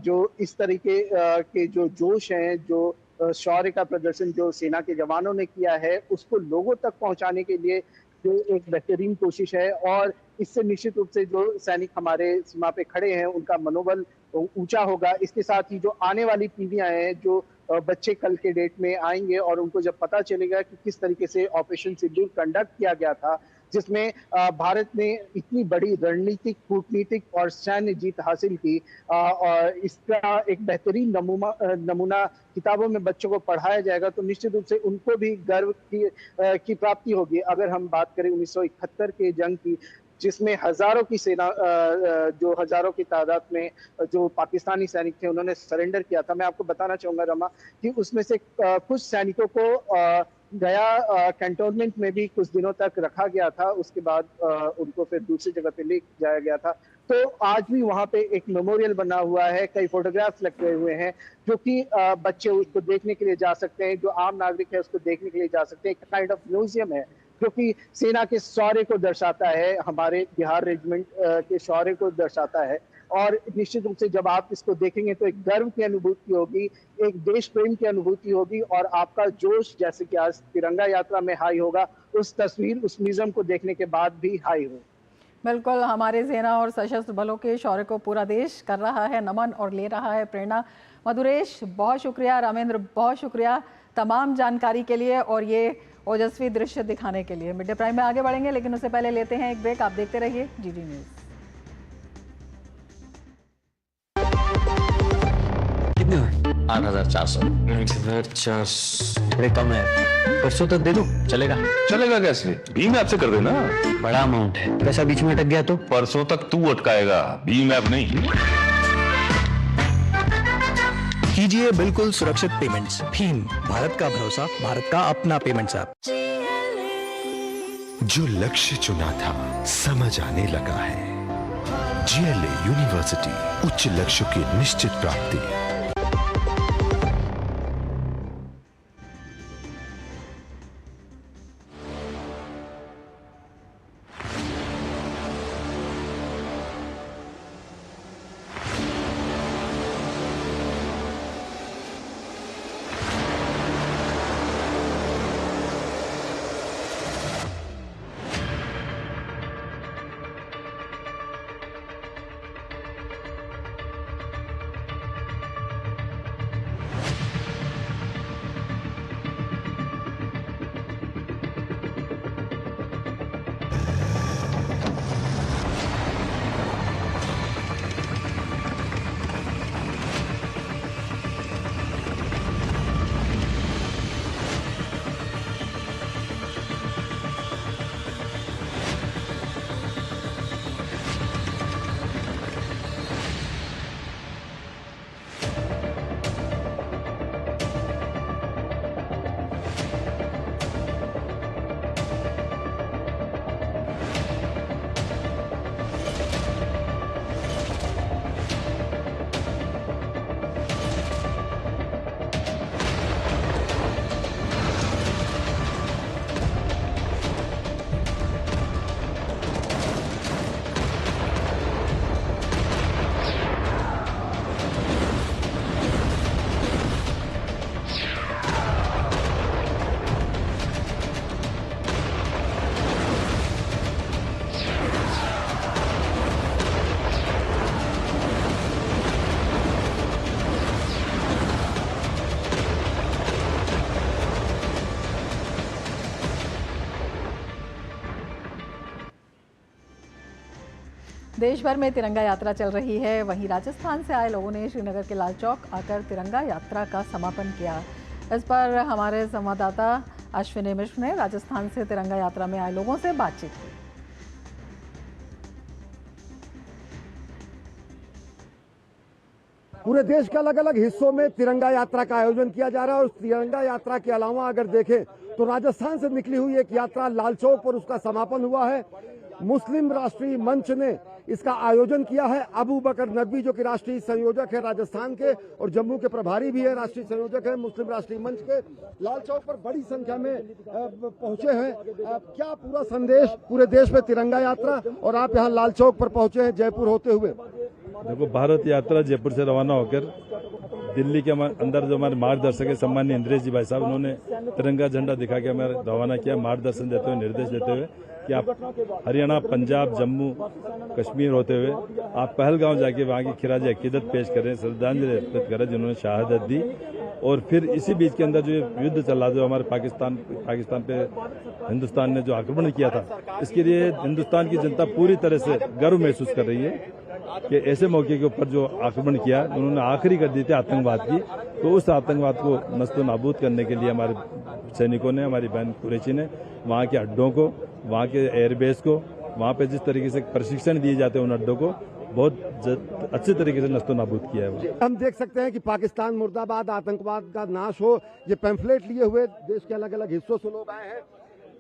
S14: जो इस तरीके के जो जोश हैं, जो शौर्य का प्रदर्शन जो सेना के जवानों ने किया है, उसको लोगों तक पहुंचाने के लिए जो एक बेहतरीन कोशिश है। और इससे निश्चित रूप से जो सैनिक हमारे सीमा पे खड़े हैं उनका मनोबल ऊंचा होगा। इसके साथ ही जो आने वाली पीढ़ियां हैं, जो बच्चे कल के डेट में आएंगे और उनको जब पता चलेगा कि किस तरीके से ऑपरेशन सिंदूर कंडक्ट किया गया था, जिसमें भारत ने इतनी बड़ी रणनीतिक, कूटनीतिक और सैन्य जीत हासिल की, और इसका एक बेहतरीन नमूना किताबों में बच्चों को पढ़ाया जाएगा, तो निश्चित रूप से उनको भी गर्व की प्राप्ति होगी। अगर हम बात करें 1971 के जंग की, जिसमें हजारों की सेना, जो हजारों की तादाद में जो पाकिस्तानी सैनिक थे उन्होंने सरेंडर किया था। मैं आपको बताना चाहूंगा रमा कि उसमें से कुछ सैनिकों को गया कैंटोनमेंट में भी कुछ दिनों तक रखा गया था, उसके बाद उनको फिर दूसरी जगह पे ले जाया गया था। तो आज भी वहाँ पे एक मेमोरियल बना हुआ है, कई फोटोग्राफ्स लगे हुए हैं, जो कि बच्चे उसको देखने के लिए जा सकते हैं, जो आम नागरिक है उसको देखने के लिए जा सकते हैं। एक काइंड ऑफ म्यूजियम है जो कि सेना के शौर्य को दर्शाता है, हमारे बिहार रेजिमेंट के शौर्य को दर्शाता है। और निश्चित रूप से जब आप इसको देखेंगे तो एक गर्व की अनुभूति होगी, एक देश प्रेम की अनुभूति होगी, और आपका जोश जैसे कि आज तिरंगा यात्रा में हाई होगा, उस तस्वीर, उस म्यूजियम को देखने के बाद भी हाई हो।
S1: बिल्कुल, हमारे सेना और सशस्त्र बलों के शौर्य को पूरा देश कर रहा है नमन और ले रहा है प्रेरणा। मधुरेश, बहुत शुक्रिया। रामेंद्र, बहुत शुक्रिया तमाम जानकारी के लिए और ये ओजस्वी दृश्य दिखाने के लिए। मिड डे प्राइम में आगे बढ़ेंगे, लेकिन उससे पहले लेते हैं एक ब्रेक। आप देखते रहिए जीडी न्यूज़।
S15: कितने हुए?
S16: 8,400।
S15: 8,400 थोड़े कम है, परसों तक दे दो, चलेगा?
S16: चलेगा कैसे? भीम ऐप से कर देना।
S15: बड़ा अमाउंट है, पैसा बीच में अटक गया तो?
S16: परसों तक तू अटकाएगा, भीम ऐप नहीं।
S17: कीजिए बिल्कुल सुरक्षित पेमेंट्स। भीम, भारत का भरोसा, भारत का अपना पेमेंट्स ऐप।
S18: जो लक्ष्य चुना था समझ आने लगा है। जीएलए यूनिवर्सिटी, उच्च लक्ष्य की निश्चित प्राप्ति।
S1: देश भर में तिरंगा यात्रा चल रही है। वहीं राजस्थान से आए लोगों ने श्रीनगर के लाल चौक आकर तिरंगा यात्रा का समापन किया। इस पर हमारे संवाददाता अश्विनी मिश्र ने राजस्थान से तिरंगा यात्रा में आए लोगों से बातचीत की।
S19: पूरे देश के अलग अलग हिस्सों में तिरंगा यात्रा का आयोजन किया जा रहा है और तिरंगा यात्रा के अलावा अगर देखें तो राजस्थान से निकली हुई एक यात्रा लाल चौक पर उसका समापन हुआ है। मुस्लिम राष्ट्रीय मंच ने इसका आयोजन किया है। अबू बकर नकवी जो कि राष्ट्रीय संयोजक है राजस्थान के और जम्मू के प्रभारी भी है, राष्ट्रीय संयोजक है मुस्लिम राष्ट्रीय मंच के, लाल चौक पर बड़ी संख्या में पहुंचे हैं। क्या पूरा संदेश पूरे देश में तिरंगा यात्रा और आप यहाँ लाल चौक पर पहुंचे हैं जयपुर होते हुए?
S5: देखो, भारत यात्रा जयपुर से रवाना होकर दिल्ली के अंदर जो हमारे मार्गदर्शक है सम्माननीय इंद्रेश जी भाई साहब, उन्होंने तिरंगा झंडा दिखा के हमें रवाना किया, मार्गदर्शन देते हुए, निर्देश देते हुए कि आप हरियाणा, पंजाब, जम्मू कश्मीर होते हुए आप पहलगांव जाके वहाँ की खिराज अकीदत पेश करें, श्रद्धांजलि अर्पित करें जिन्होंने शहादत दी। और फिर इसी बीच के अंदर जो युद्ध चला, जो हमारे पाकिस्तान पे हिंदुस्तान ने जो आक्रमण किया था, इसके लिए हिंदुस्तान की जनता पूरी तरह से गर्व महसूस कर रही है कि ऐसे मौके के ऊपर जो आक्रमण किया उन्होंने आखिरी कर दी थी आतंकवाद की, तो उस आतंकवाद को नस्तो नाबूद करने के लिए हमारे सैनिकों ने, हमारी बहन कुरैशी ने वहाँ के अड्डों को, वहाँ के एयरबेस को, वहाँ पे जिस तरीके से प्रशिक्षण दिए जाते हैं उन अड्डों को बहुत अच्छे तरीके से नस्तो नाबूद किया है।
S19: हम देख सकते हैं कि पाकिस्तान मुर्दाबाद, आतंकवाद का नाश हो, ये पैम्फलेट लिए हुए देश के अलग अलग हिस्सों से लोग आए हैं।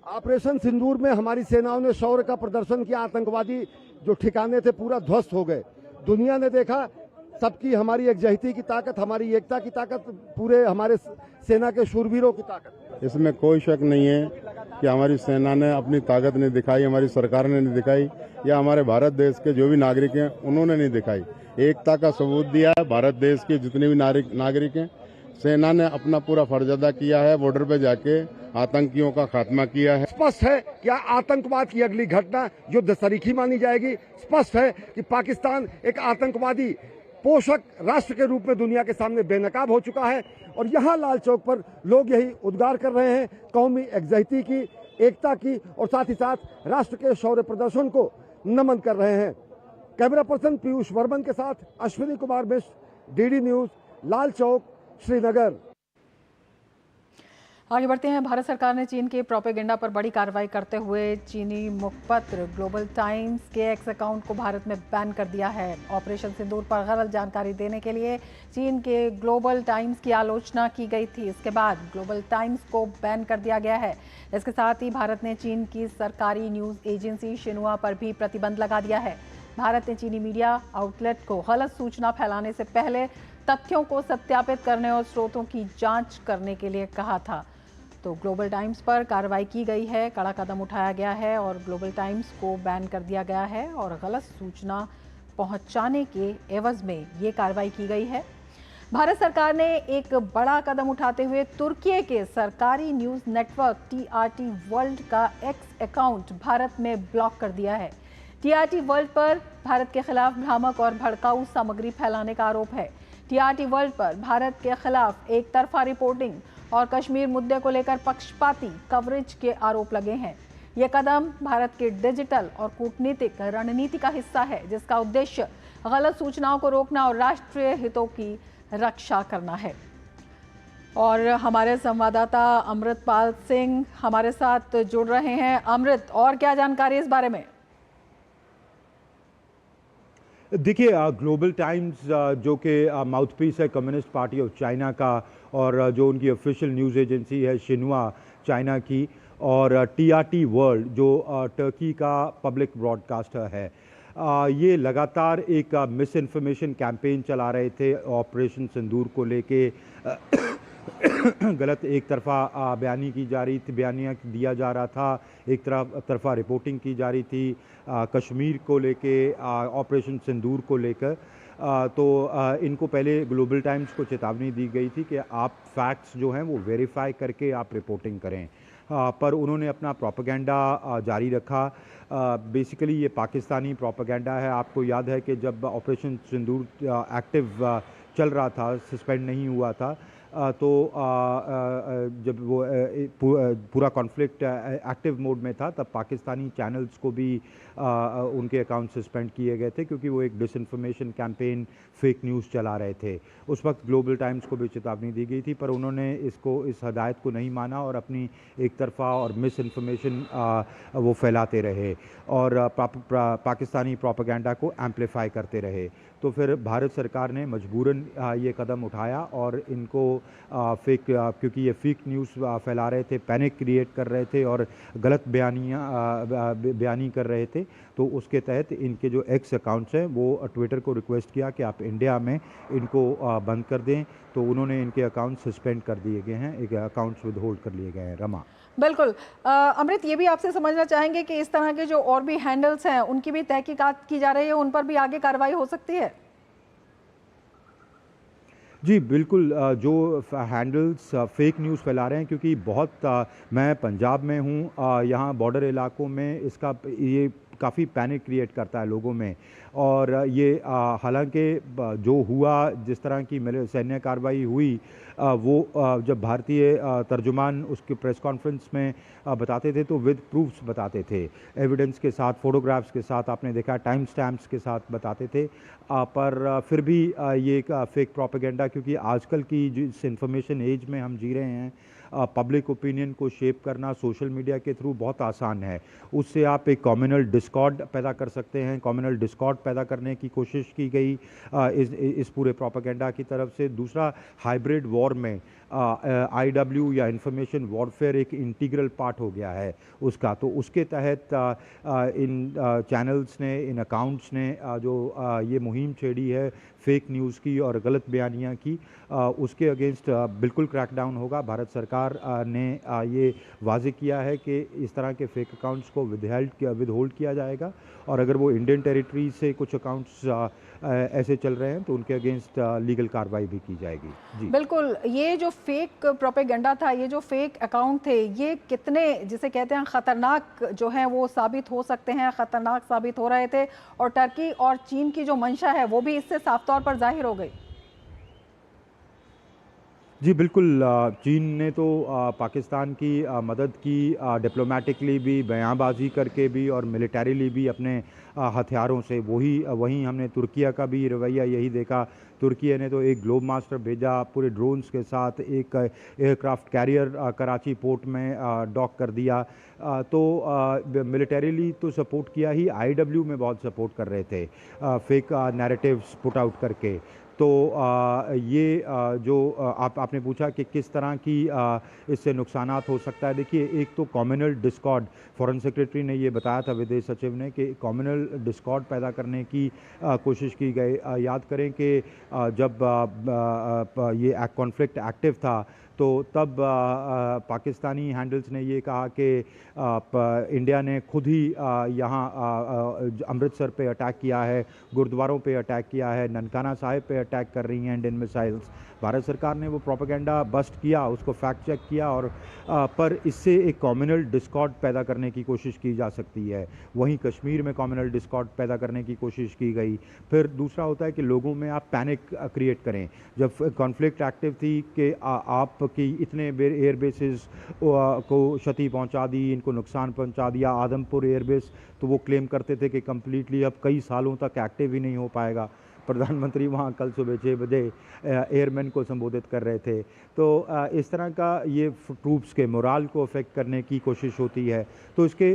S19: ऑपरेशन सिंदूर में हमारी सेनाओं ने शौर्य का प्रदर्शन किया। आतंकवादी जो ठिकाने थे पूरा ध्वस्त हो गए। दुनिया ने देखा सबकी हमारी एकजहती की ताकत, हमारी एकता की ताकत, पूरे हमारे सेना के शूरवीरों की ताकत।
S20: इसमें कोई शक नहीं है कि हमारी सेना ने अपनी ताकत नहीं दिखाई, हमारी सरकार ने नहीं दिखाई, या हमारे भारत देश के जो भी नागरिक हैं उन्होंने नहीं दिखाई। एकता का सबूत दिया है भारत देश के जितने भी नागरिक हैं। सेना ने अपना पूरा फर्ज अदा किया है, बॉर्डर पे जाके आतंकियों का खात्मा किया है।
S19: स्पष्ट है कि आतंकवाद की अगली घटना युद्ध सरीखी मानी जाएगी। स्पष्ट है कि पाकिस्तान एक आतंकवादी पोषक राष्ट्र के रूप में दुनिया के सामने बेनकाब हो चुका है। और यहाँ लाल चौक पर लोग यही उद्गार कर रहे हैं कौमी एकजहती की, एकता की और साथ ही साथ राष्ट्र के शौर्य प्रदर्शन को नमन कर रहे हैं। कैमरा पर्सन पीयूष वर्मन के साथ अश्विनी कुमार मिश्र, डीडी न्यूज, लाल चौक, श्रीनगर।
S1: आगे बढ़ते हैं। भारत सरकार ने चीन के प्रोपेगेंडा पर बड़ी कार्रवाई करते हुए चीनी मुखपत्र ग्लोबल टाइम्स के एक्स अकाउंट को भारत में बैन कर दिया है। ऑपरेशन सिंदूर पर गलत जानकारी देने के लिए चीन के ग्लोबल टाइम्स की आलोचना की गई थी। इसके बाद ग्लोबल टाइम्स को बैन कर दिया गया है। इसके साथ ही भारत ने चीन की सरकारी न्यूज़ एजेंसी शिन्हुआ पर भी प्रतिबंध लगा दिया है। भारत ने चीनी मीडिया आउटलेट को गलत सूचना फैलाने से पहले तथ्यों को सत्यापित करने और स्रोतों की जांच करने के लिए कहा था। तो ग्लोबल टाइम्स पर कार्रवाई की गई है, कड़ा कदम उठाया गया है और ग्लोबल टाइम्स को बैन कर दिया गया है और गलत सूचना पहुंचाने के एवज में ये कार्रवाई की गई है। भारत सरकार ने एक बड़ा कदम उठाते हुए तुर्की के सरकारी न्यूज़ नेटवर्क TRT वर्ल्ड का एक्स अकाउंट भारत में ब्लॉक कर दिया है। TRT वर्ल्ड पर भारत के खिलाफ भ्रामक और भड़काऊ सामग्री फैलाने का आरोप है। TRT वर्ल्ड पर भारत के खिलाफ एक तरफा रिपोर्टिंग और कश्मीर मुद्दे को लेकर पक्षपाती कवरेज के आरोप लगे हैं। यह कदम भारत के डिजिटल और कूटनीतिक रणनीति का हिस्सा है, जिसका उद्देश्य गलत सूचनाओं को रोकना और राष्ट्रीय हितों की रक्षा करना है। और हमारे संवाददाता अमृतपाल सिंह हमारे साथ जुड़ रहे हैं। अमृत, और क्या जानकारी इस बारे में?
S21: देखिए, ग्लोबल टाइम्स जो कि माउथपीस है कम्युनिस्ट पार्टी ऑफ चाइना का और जो उनकी ऑफिशियल न्यूज़ एजेंसी है शिन्हुआ चाइना की, और TRT वर्ल्ड जो टर्की का पब्लिक ब्रॉडकास्टर है, ये लगातार एक मिस इन्फॉर्मेशन कैंपेन चला रहे थे ऑपरेशन सिंदूर को लेके। गलत एक तरफा बयानी की जा रही थी, बयानियाँ दिया जा रहा था, एक तरफा रिपोर्टिंग की जा रही थी कश्मीर को लेके, ऑपरेशन सिंदूर को लेकर। तो इनको पहले ग्लोबल टाइम्स को चेतावनी दी गई थी कि आप फैक्ट्स जो हैं वो वेरीफाई करके आप रिपोर्टिंग करें, पर उन्होंने अपना प्रोपेगेंडा जारी रखा। बेसिकली ये पाकिस्तानी प्रोपेगेंडा है। आपको याद है कि जब ऑपरेशन सिंदूर एक्टिव चल रहा था, सस्पेंड नहीं हुआ था, तो जब वो पूरा कॉन्फ्लिक्ट एक्टिव मोड में था तब पाकिस्तानी चैनल्स को भी उनके अकाउंट सस्पेंड किए गए थे, क्योंकि वो एक डिसइंफॉर्मेशन कैंपेन, फेक न्यूज़ चला रहे थे। उस वक्त ग्लोबल टाइम्स को भी चेतावनी दी गई थी, पर उन्होंने इस हदायत को नहीं माना और अपनी एक तरफा और मिस इन्फॉर्मेशन वो फैलाते रहे और पाकिस्तानी प्रोपेगेंडा को एम्पलीफाई करते रहे। तो फिर भारत सरकार ने मजबूरन ये कदम उठाया और इनको क्योंकि ये फेक न्यूज़ फैला रहे थे, पैनिक क्रिएट कर रहे थे और गलत बयानी कर रहे थे, तो उसके तहत इनके जो एक्स अकाउंट्स हैं वो ट्विटर को रिक्वेस्ट किया कि आप इंडिया में इनको बंद कर दें। तो उन्होंने इनके अकाउंट सस्पेंड कर दिए गए हैं, एक अकाउंट्स विद होल्ड कर लिए गए हैं। रमा
S1: बिल्कुल। अमृत, ये भी आपसे समझना चाहेंगे कि इस तरह के जो और भी हैंडल्स हैं उनकी भी तहकीकात की जा रही है, उन पर भी आगे कार्रवाई हो सकती है?
S21: जी बिल्कुल, जो हैंडल्स फेक न्यूज़ फैला रहे हैं, क्योंकि मैं पंजाब में हूँ, यहाँ बॉर्डर इलाकों में ये काफ़ी पैनिक क्रिएट करता है लोगों में। और ये हालांकि जो हुआ, जिस तरह की मेरे सैन्य कार्रवाई हुई, वो जब भारतीय तर्जुमान उसके प्रेस कॉन्फ्रेंस में बताते थे तो विद प्रूफ्स बताते थे, एविडेंस के साथ, फोटोग्राफ्स के साथ, आपने देखा टाइम स्टैम्प्स के साथ बताते थे। पर फिर भी ये एक फेक प्रोपेगेंडा, क्योंकि आजकल की जिस इंफॉर्मेशन एज में हम जी रहे हैं, पब्लिक ओपिनियन को शेप करना सोशल मीडिया के थ्रू बहुत आसान है। उससे आप एक कम्युनल डिस्कॉर्ड पैदा कर सकते हैं। कम्युनल डिस्कॉर्ड पैदा करने की कोशिश की गई इस पूरे प्रोपेगेंडा की तरफ से। दूसरा, हाइब्रिड वॉर में IW या इंफॉर्मेशन वॉरफेयर एक इंटीग्रल पार्ट हो गया है उसका। तो उसके तहत इन चैनल्स ने, इन अकाउंट्स ने जो ये मुहिम छेड़ी है फेक न्यूज़ की और गलत बयानियाँ की, उसके अगेंस्ट बिल्कुल क्रैकडाउन होगा। भारत सरकार ने ये वाज़ेह किया है कि इस तरह के फेक अकाउंट्स को विद होल्ड किया जाएगा, और अगर वो इंडियन टेरिटरी से कुछ अकाउंट्स ऐसे चल रहे हैं तो उनके अगेंस्ट लीगल कार्रवाई भी की जाएगी। जी
S1: बिल्कुल। ये जो फेक प्रोपेगेंडा था, ये जो फेक अकाउंट थे, ये कितने, जिसे कहते हैं ख़तरनाक जो हैं वो साबित हो सकते हैं, ख़तरनाक साबित हो रहे थे, और टर्की और चीन की जो मंशा है वो भी इससे साफ तौर पर जाहिर हो गई।
S21: जी बिल्कुल, चीन ने तो पाकिस्तान की मदद की, डिप्लोमेटिकली भी, बयानबाजी करके भी और मिलिटरीली भी अपने हथियारों से। वहीं हमने तुर्किया का भी रवैया यही देखा। तुर्की ने तो एक ग्लोब मास्टर भेजा पूरे ड्रोन्स के साथ, एक एयरक्राफ्ट कैरियर कराची पोर्ट में डॉक कर दिया। तो मिलिटरीली तो सपोर्ट किया ही, IW में बहुत सपोर्ट कर रहे थे फेक नैरेटिव्स पुट आउट करके। तो ये जो आपने पूछा कि किस तरह की इससे नुकसानात हो सकता है, देखिए एक तो कम्युनल डिस्कॉर्ड, फॉरेन सेक्रेटरी ने ये बताया था, विदेश सचिव ने, कि कम्युनल डिस्कॉर्ड पैदा करने की कोशिश की गई। याद करें कि जब ये कॉन्फ्लिक्ट एक्टिव था तो तब पाकिस्तानी हैंडल्स ने ये कहा कि इंडिया ने खुद ही यहाँ अमृतसर पे अटैक किया है, गुरुद्वारों पे अटैक किया है, ननकाना साहिब पे अटैक कर रही हैं इंडियन मिसाइल्स। भारत सरकार ने वो प्रोपेगेंडा बस्ट किया, उसको फैक्ट चेक किया, और पर इससे एक कम्युनल डिस्कॉर्ड पैदा करने की कोशिश की जा सकती है। वहीं कश्मीर में कम्युनल डिस्कॉर्ड पैदा करने की कोशिश की गई। फिर दूसरा होता है कि लोगों में आप पैनिक क्रिएट करें। जब कॉन्फ्लिक्ट एक्टिव थी कि आपकी इतने एयर बेसिस को क्षति पहुंचा दी, इनको नुकसान पहुंचा दिया, आदमपुर एयरबेस, तो वो क्लेम करते थे कि कम्प्लीटली अब कई सालों तक एक्टिव ही नहीं हो पाएगा। प्रधानमंत्री वहाँ कल सुबह 6 बजे एयरमैन को संबोधित कर रहे थे। तो इस तरह का ये ट्रूप्स के मोराल को अफेक्ट करने की कोशिश होती है। तो इसके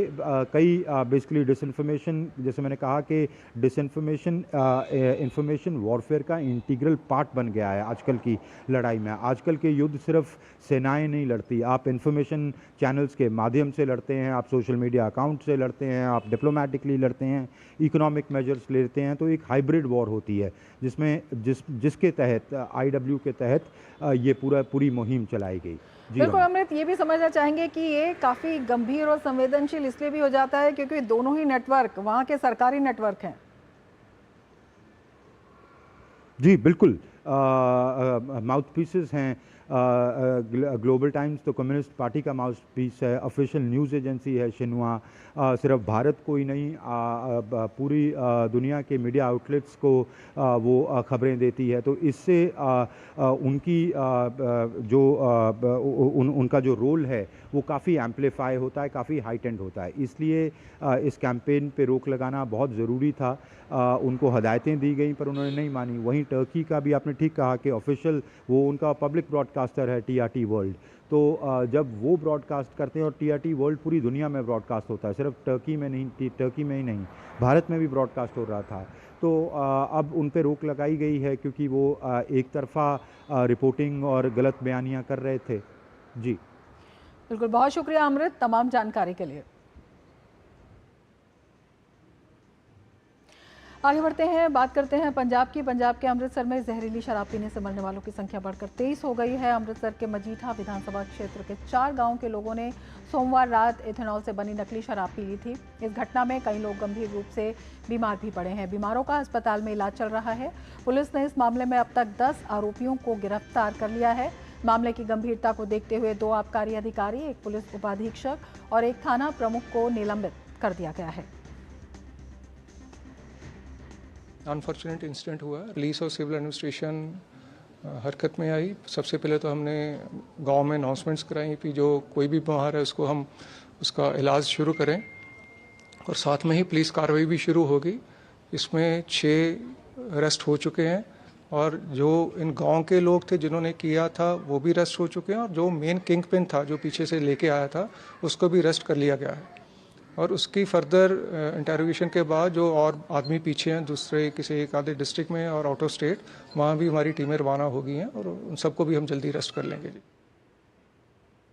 S21: कई बेसिकली डिसइंफॉर्मेशन, जैसे मैंने कहा कि डिसइंफॉर्मेशन इंफॉर्मेशन वॉरफेयर का इंटीग्रल पार्ट बन गया है आजकल की लड़ाई में। आजकल के युद्ध सिर्फ सेनाएं नहीं लड़ती, आप इंफॉर्मेशन चैनल्स के माध्यम से लड़ते हैं, आप सोशल मीडिया अकाउंट से लड़ते हैं, आप डिप्लोमेटिकली लड़ते हैं, इकोनॉमिक मेजर्स लेते हैं। तो एक हाइब्रिड वॉर होती है जिसमें जिसके तहत IW के तहत ये पूरी मुहिम चलाई गई।
S1: बिल्कुल अमृत, ये भी समझना चाहेंगे कि ये काफ़ी गंभीर और संवेदनशील इसलिए भी हो जाता है क्योंकि दोनों ही नेटवर्क वहाँ के सरकारी नेटवर्क हैं।
S21: जी बिल्कुल, माउथ पीसेस हैं। ग्लोबल टाइम्स तो कम्युनिस्ट पार्टी का माउथ पीस है, ऑफिशियल न्यूज़ एजेंसी है शिन्हुआ। सिर्फ भारत को ही नहीं, पूरी दुनिया के मीडिया आउटलेट्स को वो खबरें देती है। तो इससे उनकी उनका जो रोल है वो काफ़ी एम्पलीफाई होता है, काफ़ी हाइटेंड होता है। इसलिए इस कैंपेन पे रोक लगाना बहुत ज़रूरी था। उनको हदायतें दी गई पर उन्होंने नहीं मानी। वहीं टर्की का भी आपने ठीक कहा कि ऑफिशियल वो उनका पब्लिक ब्रॉडकास्टर है TRT वर्ल्ड। तो जब वो ब्रॉडकास्ट करते हैं, और TRT वर्ल्ड पूरी दुनिया में ब्रॉडकास्ट होता है, सिर्फ टर्की में नहीं, टर्की में ही नहीं, भारत में भी ब्रॉडकास्ट हो रहा था। तो अब उन पे रोक लगाई गई है क्योंकि वो एक तरफा रिपोर्टिंग और गलत बयानियाँ कर रहे थे। जी
S1: बिल्कुल, बहुत शुक्रिया अमृत तमाम जानकारी के लिए। आगे बढ़ते हैं, बात करते हैं पंजाब की। पंजाब के अमृतसर में जहरीली शराब पीने से मरने वालों की संख्या बढ़कर 23 हो गई है। अमृतसर के मजीठा विधानसभा क्षेत्र के 4 गांवों के लोगों ने सोमवार रात एथेनॉल से बनी नकली शराब पी ली थी। इस घटना में कई लोग गंभीर रूप से बीमार भी पड़े हैं। बीमारों का अस्पताल में इलाज चल रहा है। पुलिस ने इस मामले में अब तक 10 आरोपियों को गिरफ्तार कर लिया है। मामले की गंभीरता को देखते हुए 2 आबकारी अधिकारी, एक पुलिस उपाधीक्षक और एक थाना प्रमुख को निलंबित कर दिया गया है।
S2: अनफॉर्चुनेट इंसिडेंट हुआ। पुलिस और सिविल एडमिनिस्ट्रेशन हरकत में आई। सबसे पहले तो हमने गांव में अनाउंसमेंट्स कराई कि जो कोई भी बीमार है उसको हम उसका इलाज शुरू करें, और साथ में ही पुलिस कार्रवाई भी शुरू होगी। इसमें 6 अरेस्ट हो चुके हैं, और जो इन गांव के लोग थे जिन्होंने किया था वो भी अरेस्ट हो चुके हैं, और जो मेन किंग पिन था जो पीछे से लेके आया था उसको भी अरेस्ट कर लिया गया है। और उसकी फर्दर इंटरोगेशन के बाद जो और आदमी पीछे हैं दूसरे किसी एक आधे डिस्ट्रिक्ट में और आउट ऑफ स्टेट, वहाँ भी हमारी टीमें रवाना हो गई हैं, और उन सबको भी हम जल्दी अरेस्ट कर लेंगे। जी,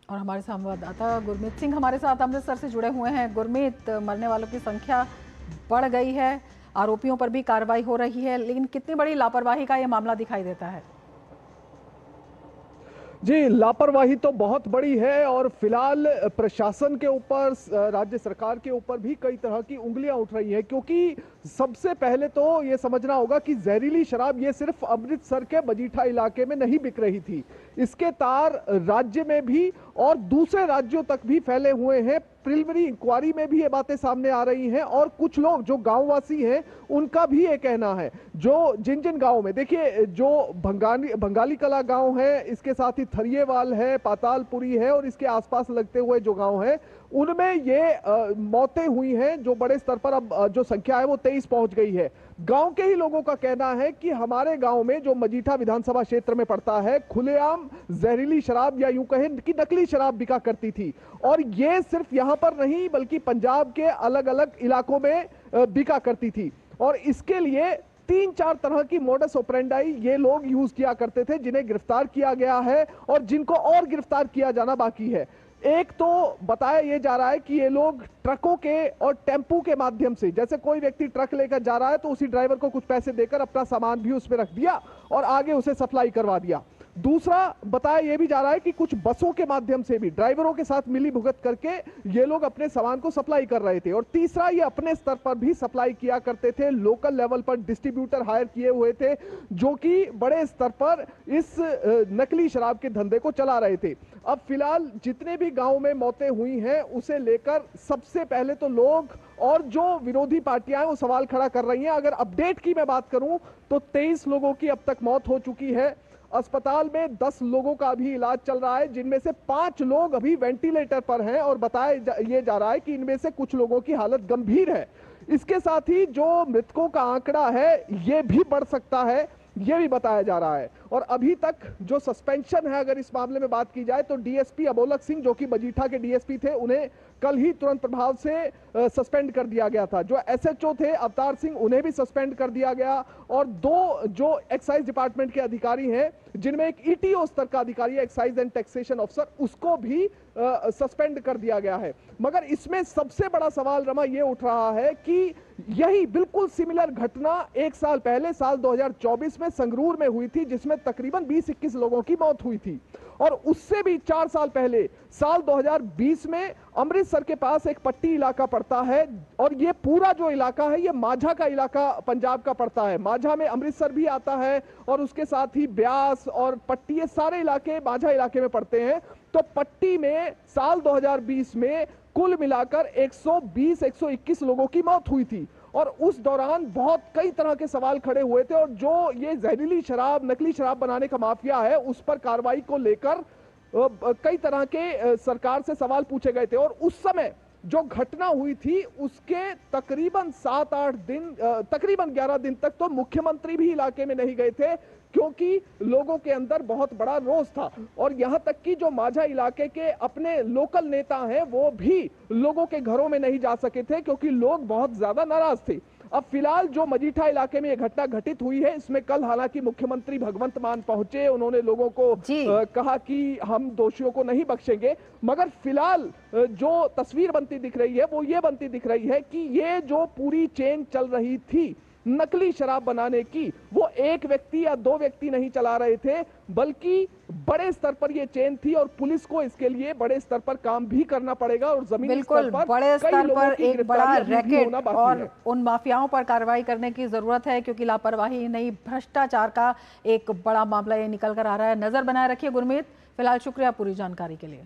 S1: और हमारे संवाददाता गुरमीत सिंह हमारे साथ अमृतसर से जुड़े हुए हैं। गुरमीत, मरने वालों की संख्या बढ़ गई है, आरोपियों पर भी कार्रवाई हो रही है, लेकिन कितनी बड़ी लापरवाही का ये मामला दिखाई देता है?
S22: जी, लापरवाही तो बहुत बड़ी है, और फिलहाल प्रशासन के ऊपर, राज्य सरकार के ऊपर भी कई तरह की उंगलियां उठ रही हैं। क्योंकि सबसे पहले तो ये समझना होगा कि जहरीली शराब ये सिर्फ अमृतसर के मजीठा इलाके में नहीं बिक रही थी, इसके तार राज्य में भी और दूसरे राज्यों तक भी फैले हुए हैं। प्रिलिमिनरी इंक्वायरी में भी ये बातें सामने आ रही हैं, और कुछ लोग जो गांववासी हैं उनका भी ये कहना है, जो जिन गांवों में, देखिए, जो बंगाली कला गांव है, इसके साथ ही थरियेवाल है, पातालपुरी है, और इसके आसपास लगते हुए जो गांव है उनमें ये मौतें हुई हैं। जो बड़े स्तर पर अब जो संख्या है वो 23 पहुंच गई है। गांव के ही लोगों का कहना है कि हमारे गांव में, जो मजीठा विधानसभा क्षेत्र में पड़ता है, खुलेआम जहरीली शराब या यूं कहें कि नकली शराब बिका करती थी, और ये सिर्फ यहां पर नहीं बल्कि पंजाब के अलग अलग इलाकों में बिका करती थी। और इसके लिए 3-4 तरह की मोडस ऑपरेंडाई ये लोग यूज किया करते थे, जिन्हें गिरफ्तार किया गया है और जिनको और गिरफ्तार किया जाना बाकी है। एक तो बताया ये जा रहा है कि ये लोग ट्रकों के और टेम्पू के माध्यम से, जैसे कोई व्यक्ति ट्रक लेकर जा रहा है तो उसी ड्राइवर को कुछ पैसे देकर अपना सामान भी उसमें रख दिया और आगे उसे सप्लाई करवा दिया। दूसरा बताया यह भी जा रहा है कि कुछ बसों के माध्यम से भी ड्राइवरों के साथ मिली भुगत करके ये लोग अपने सामान को सप्लाई कर रहे थे। और तीसरा, ये अपने स्तर पर भी सप्लाई किया करते थे, लोकल लेवल पर डिस्ट्रीब्यूटर हायर किए हुए थे जो कि बड़े स्तर पर इस नकली शराब के धंधे को चला रहे थे। अब फिलहाल जितने भी गांव में मौतें हुई हैं उसे लेकर सबसे पहले तो लोग और जो विरोधी पार्टियां हैं वो सवाल खड़ा कर रही हैं। अगर अपडेट की मैं बात करूं तो 23 लोगों की अब तक मौत हो चुकी है। अस्पताल में 10 लोगों का अभी इलाज चल रहा है, जिनमें से 5 लोग अभी वेंटिलेटर पर हैं और बताया ये जा रहा है कि इनमें से कुछ लोगों की हालत गंभीर है। इसके साथ ही जो मृतकों का आंकड़ा है ये भी बढ़ सकता है, ये भी बताया जा रहा है। और अभी तक जो सस्पेंशन है, अगर इस मामले में बात की जाए तो डीएसपी अबोलक सिंह जो कि मजीठा के डीएसपी थे, उन्हें कल ही तुरंत प्रभाव से सस्पेंड कर दिया गया था। जो एसएचओ थे अवतार सिंह, उन्हें भी सस्पेंड कर दिया गया। और 2 जो एक्साइज डिपार्टमेंट के अधिकारी हैं, जिनमें एक ईटीओ स्तर का अधिकारी है, एक्साइज एंड टैक्सेशन ऑफिसर, उसको भी सस्पेंड कर दिया गया है। मगर इसमें सबसे बड़ा सवाल रमा ये उठ रहा है कि यही बिल्कुल सिमिलर घटना 1 साल पहले साल 2024 में संगरूर में हुई थी, जिसमें तकरीबन 20-21 लोगों की मौत हुई थी। और उससे भी 4 साल पहले साल 2020 में अमृतसर के पास एक पट्टी इलाका पड़ता है और ये पूरा जो इलाका है ये माझा का इलाका पंजाब का पड़ता है। माझा में अमृतसर भी आता है और उसके साथ ही ब्यास और पट्टी, ये सारे इलाके माझा इलाके में पड़ते हैं। तो पट्टी में साल 2020 में कुल मिलाकर 120-121 लोगों की मौत हुई थी और उस दौरान बहुत कई तरह के सवाल खड़े हुए थे और जो ये जहरीली शराब, नकली शराब बनाने का माफिया है उस पर कार्रवाई को लेकर कई तरह के सरकार से सवाल पूछे गए थे। और उस समय जो घटना हुई थी उसके तकरीबन 7-8 दिन, तकरीबन 11 दिन तक तो मुख्यमंत्री भी इलाके में नहीं गए थे क्योंकि लोगों के अंदर बहुत बड़ा रोष था। और यहां तक कि जो माझा इलाके के अपने लोकल नेता हैं वो भी लोगों के घरों में नहीं जा सके थे क्योंकि लोग बहुत ज्यादा नाराज थे। अब फिलहाल जो मजीठा इलाके में यह घटना घटित हुई है, इसमें कल हालांकि मुख्यमंत्री भगवंत मान पहुंचे, उन्होंने लोगों को कहा कि हम दोषियों को नहीं बख्शेंगे, मगर फिलहाल जो तस्वीर बनती दिख रही है वो ये बनती दिख रही है कि ये जो पूरी चेन चल रही थी नकली शराब बनाने की, वो एक व्यक्ति या 2 व्यक्ति नहीं चला रहे थे बल्कि बड़े स्तर पर ये चेन थी और पुलिस को इसके लिए बड़े स्तर पर काम भी करना पड़ेगा और जमीनी स्तर पर
S1: बड़े स्तर पर एक बड़ा रैकेट और
S22: है।
S1: उन माफियाओं पर कार्रवाई करने की जरूरत है क्योंकि लापरवाही नहीं, भ्रष्टाचार का एक बड़ा मामला ये निकल कर आ रहा है। नजर बनाए रखिए गुरमीत। फिलहाल शुक्रिया पूरी जानकारी के लिए।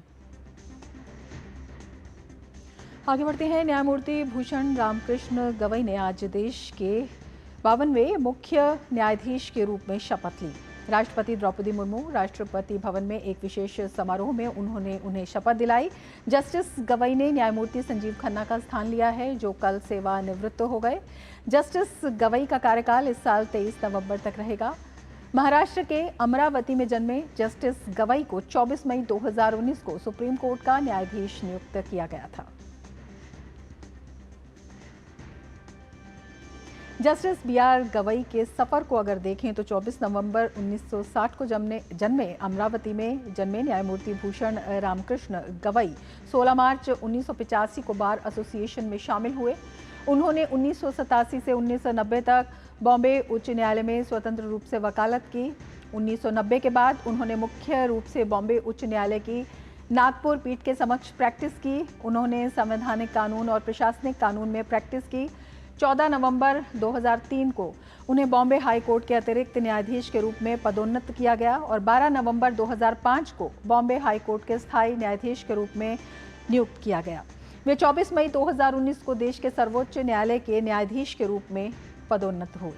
S1: आगे बढ़ते हैं। न्यायमूर्ति भूषण रामकृष्ण गवई ने आज देश के 52वें मुख्य न्यायाधीश के रूप में शपथ ली। राष्ट्रपति द्रौपदी मुर्मू राष्ट्रपति भवन में एक विशेष समारोह में उन्हें शपथ दिलाई। जस्टिस गवई ने न्यायमूर्ति संजीव खन्ना का स्थान लिया है जो कल सेवानिवृत्त हो गए। जस्टिस गवई का कार्यकाल इस साल 23 नवंबर तक रहेगा। महाराष्ट्र के अमरावती में जन्मे जस्टिस गवई को 24 मई 2019 को सुप्रीम कोर्ट का न्यायाधीश नियुक्त किया गया था। जस्टिस BR गवई के सफर को अगर देखें तो 24 नवंबर 1960 को जन्मे अमरावती में जन्मे न्यायमूर्ति भूषण रामकृष्ण गवई 16 मार्च 1985 को बार एसोसिएशन में शामिल हुए। उन्होंने 1987 से 1990 तक बॉम्बे उच्च न्यायालय में स्वतंत्र रूप से वकालत की। 1990 के बाद उन्होंने मुख्य रूप से बॉम्बे उच्च न्यायालय की नागपुर पीठ के समक्ष प्रैक्टिस की। उन्होंने संवैधानिक कानून और प्रशासनिक कानून में प्रैक्टिस की। 14 नवंबर 2003 को उन्हें बॉम्बे हाई कोर्ट के अतिरिक्त न्यायाधीश के रूप में पदोन्नत किया गया और 12 नवंबर 2005 को बॉम्बे हाई कोर्ट के स्थायी न्यायाधीश के रूप में नियुक्त किया गया। वे 24 मई 2019 को देश के सर्वोच्च न्यायालय के न्यायाधीश के रूप में पदोन्नत हुए।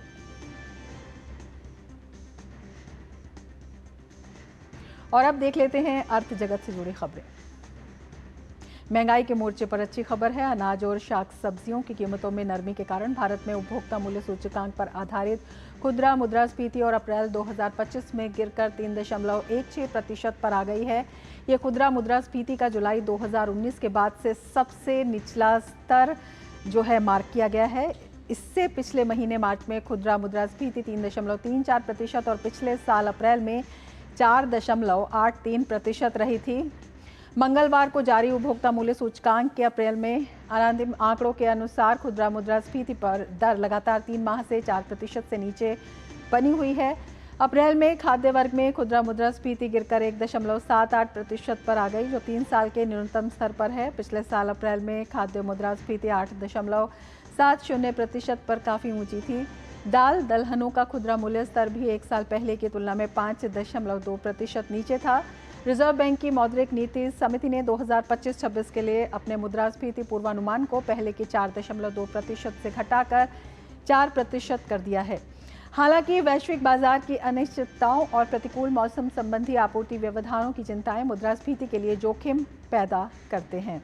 S1: और अब देख लेते हैं अर्थ जगत से जुड़ी खबरें। महंगाई के मोर्चे पर अच्छी खबर है। अनाज और शाक सब्जियों की कीमतों में नरमी के कारण भारत में उपभोक्ता मूल्य सूचकांक पर आधारित खुदरा मुद्रास्फीति और अप्रैल 2025 में गिरकर 3.16% पर आ गई है। ये खुदरा मुद्रास्फीति का जुलाई 2019 के बाद से सबसे निचला स्तर जो है मार्क किया गया है। इससे पिछले महीने मार्च में खुदरा मुद्रास्फीति 3.34% और पिछले साल अप्रैल में 4.83% रही थी। मंगलवार को जारी उपभोक्ता मूल्य सूचकांक के अप्रैल में अंतिम आंकड़ों के अनुसार खुदरा मुद्रास्फीति पर दर लगातार 3 माह से 4% से नीचे बनी हुई है। अप्रैल में खाद्य वर्ग में खुदरा मुद्रास्फीति गिरकर 1.78% पर आ गई जो 3 साल के न्यूनतम स्तर पर है। पिछले साल अप्रैल में खाद्य मुद्रास्फीति 8.70% पर काफ़ी ऊंची थी। दाल दलहनों का खुदरा मूल्य स्तर भी 1 साल पहले की तुलना में 5.2% नीचे था। रिजर्व बैंक की मौद्रिक नीति समिति ने 2025-26 के लिए अपने मुद्रास्फीति पूर्वानुमान को पहले के 4.2% से घटाकर 4% कर दिया है। हालांकि वैश्विक बाजार की अनिश्चितताओं और प्रतिकूल मौसम संबंधी आपूर्ति व्यवधानों की चिंताएं मुद्रास्फीति के लिए जोखिम पैदा करते हैं।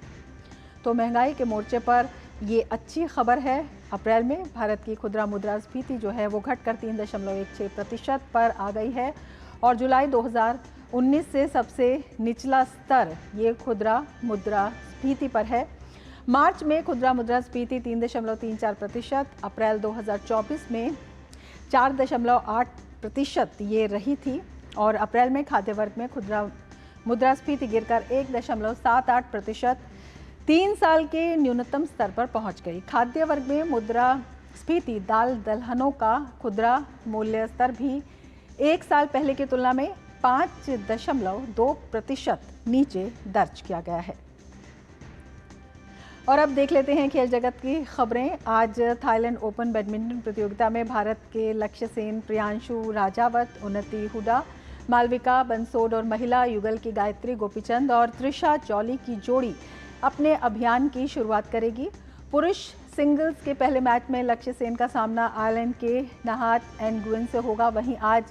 S1: तो महंगाई के मोर्चे पर ये अच्छी खबर है। अप्रैल में भारत की खुदरा मुद्रास्फीति जो है वो घटकर 3.16% पर आ गई है और जुलाई 2019 से सबसे निचला स्तर ये खुदरा मुद्रास्फीति पर है। मार्च में खुदरा मुद्रास्फीति 3.34%, अप्रैल 2024 में 4.8% ये रही थी और अप्रैल में खाद्य वर्ग में खुदरा मुद्रास्फीति गिरकर 1.78% 3 साल के न्यूनतम स्तर पर पहुंच गई। खाद्य वर्ग में मुद्रास्फीति दाल दलहनों का खुदरा मूल्य स्तर भी 1 साल पहले की तुलना में 5.2% नीचे दर्ज किया गया है। और अब देख लेते हैं खेल जगत की खबरें। आज थाईलैंड ओपन बैडमिंटन प्रतियोगिता में भारत के लक्ष्य सेन, प्रियांशु राजावत, उन्नति हुडा, मालविका बंसोड और महिला युगल की गायत्री गोपीचंद और त्रिशा जॉली की जोड़ी अपने अभियान की शुरुआत करेगी। पुरुष सिंगल्स के पहले मैच में लक्ष्य सेन का सामना आयरलैंड के नहात एनगुइन से होगा। वहीं आज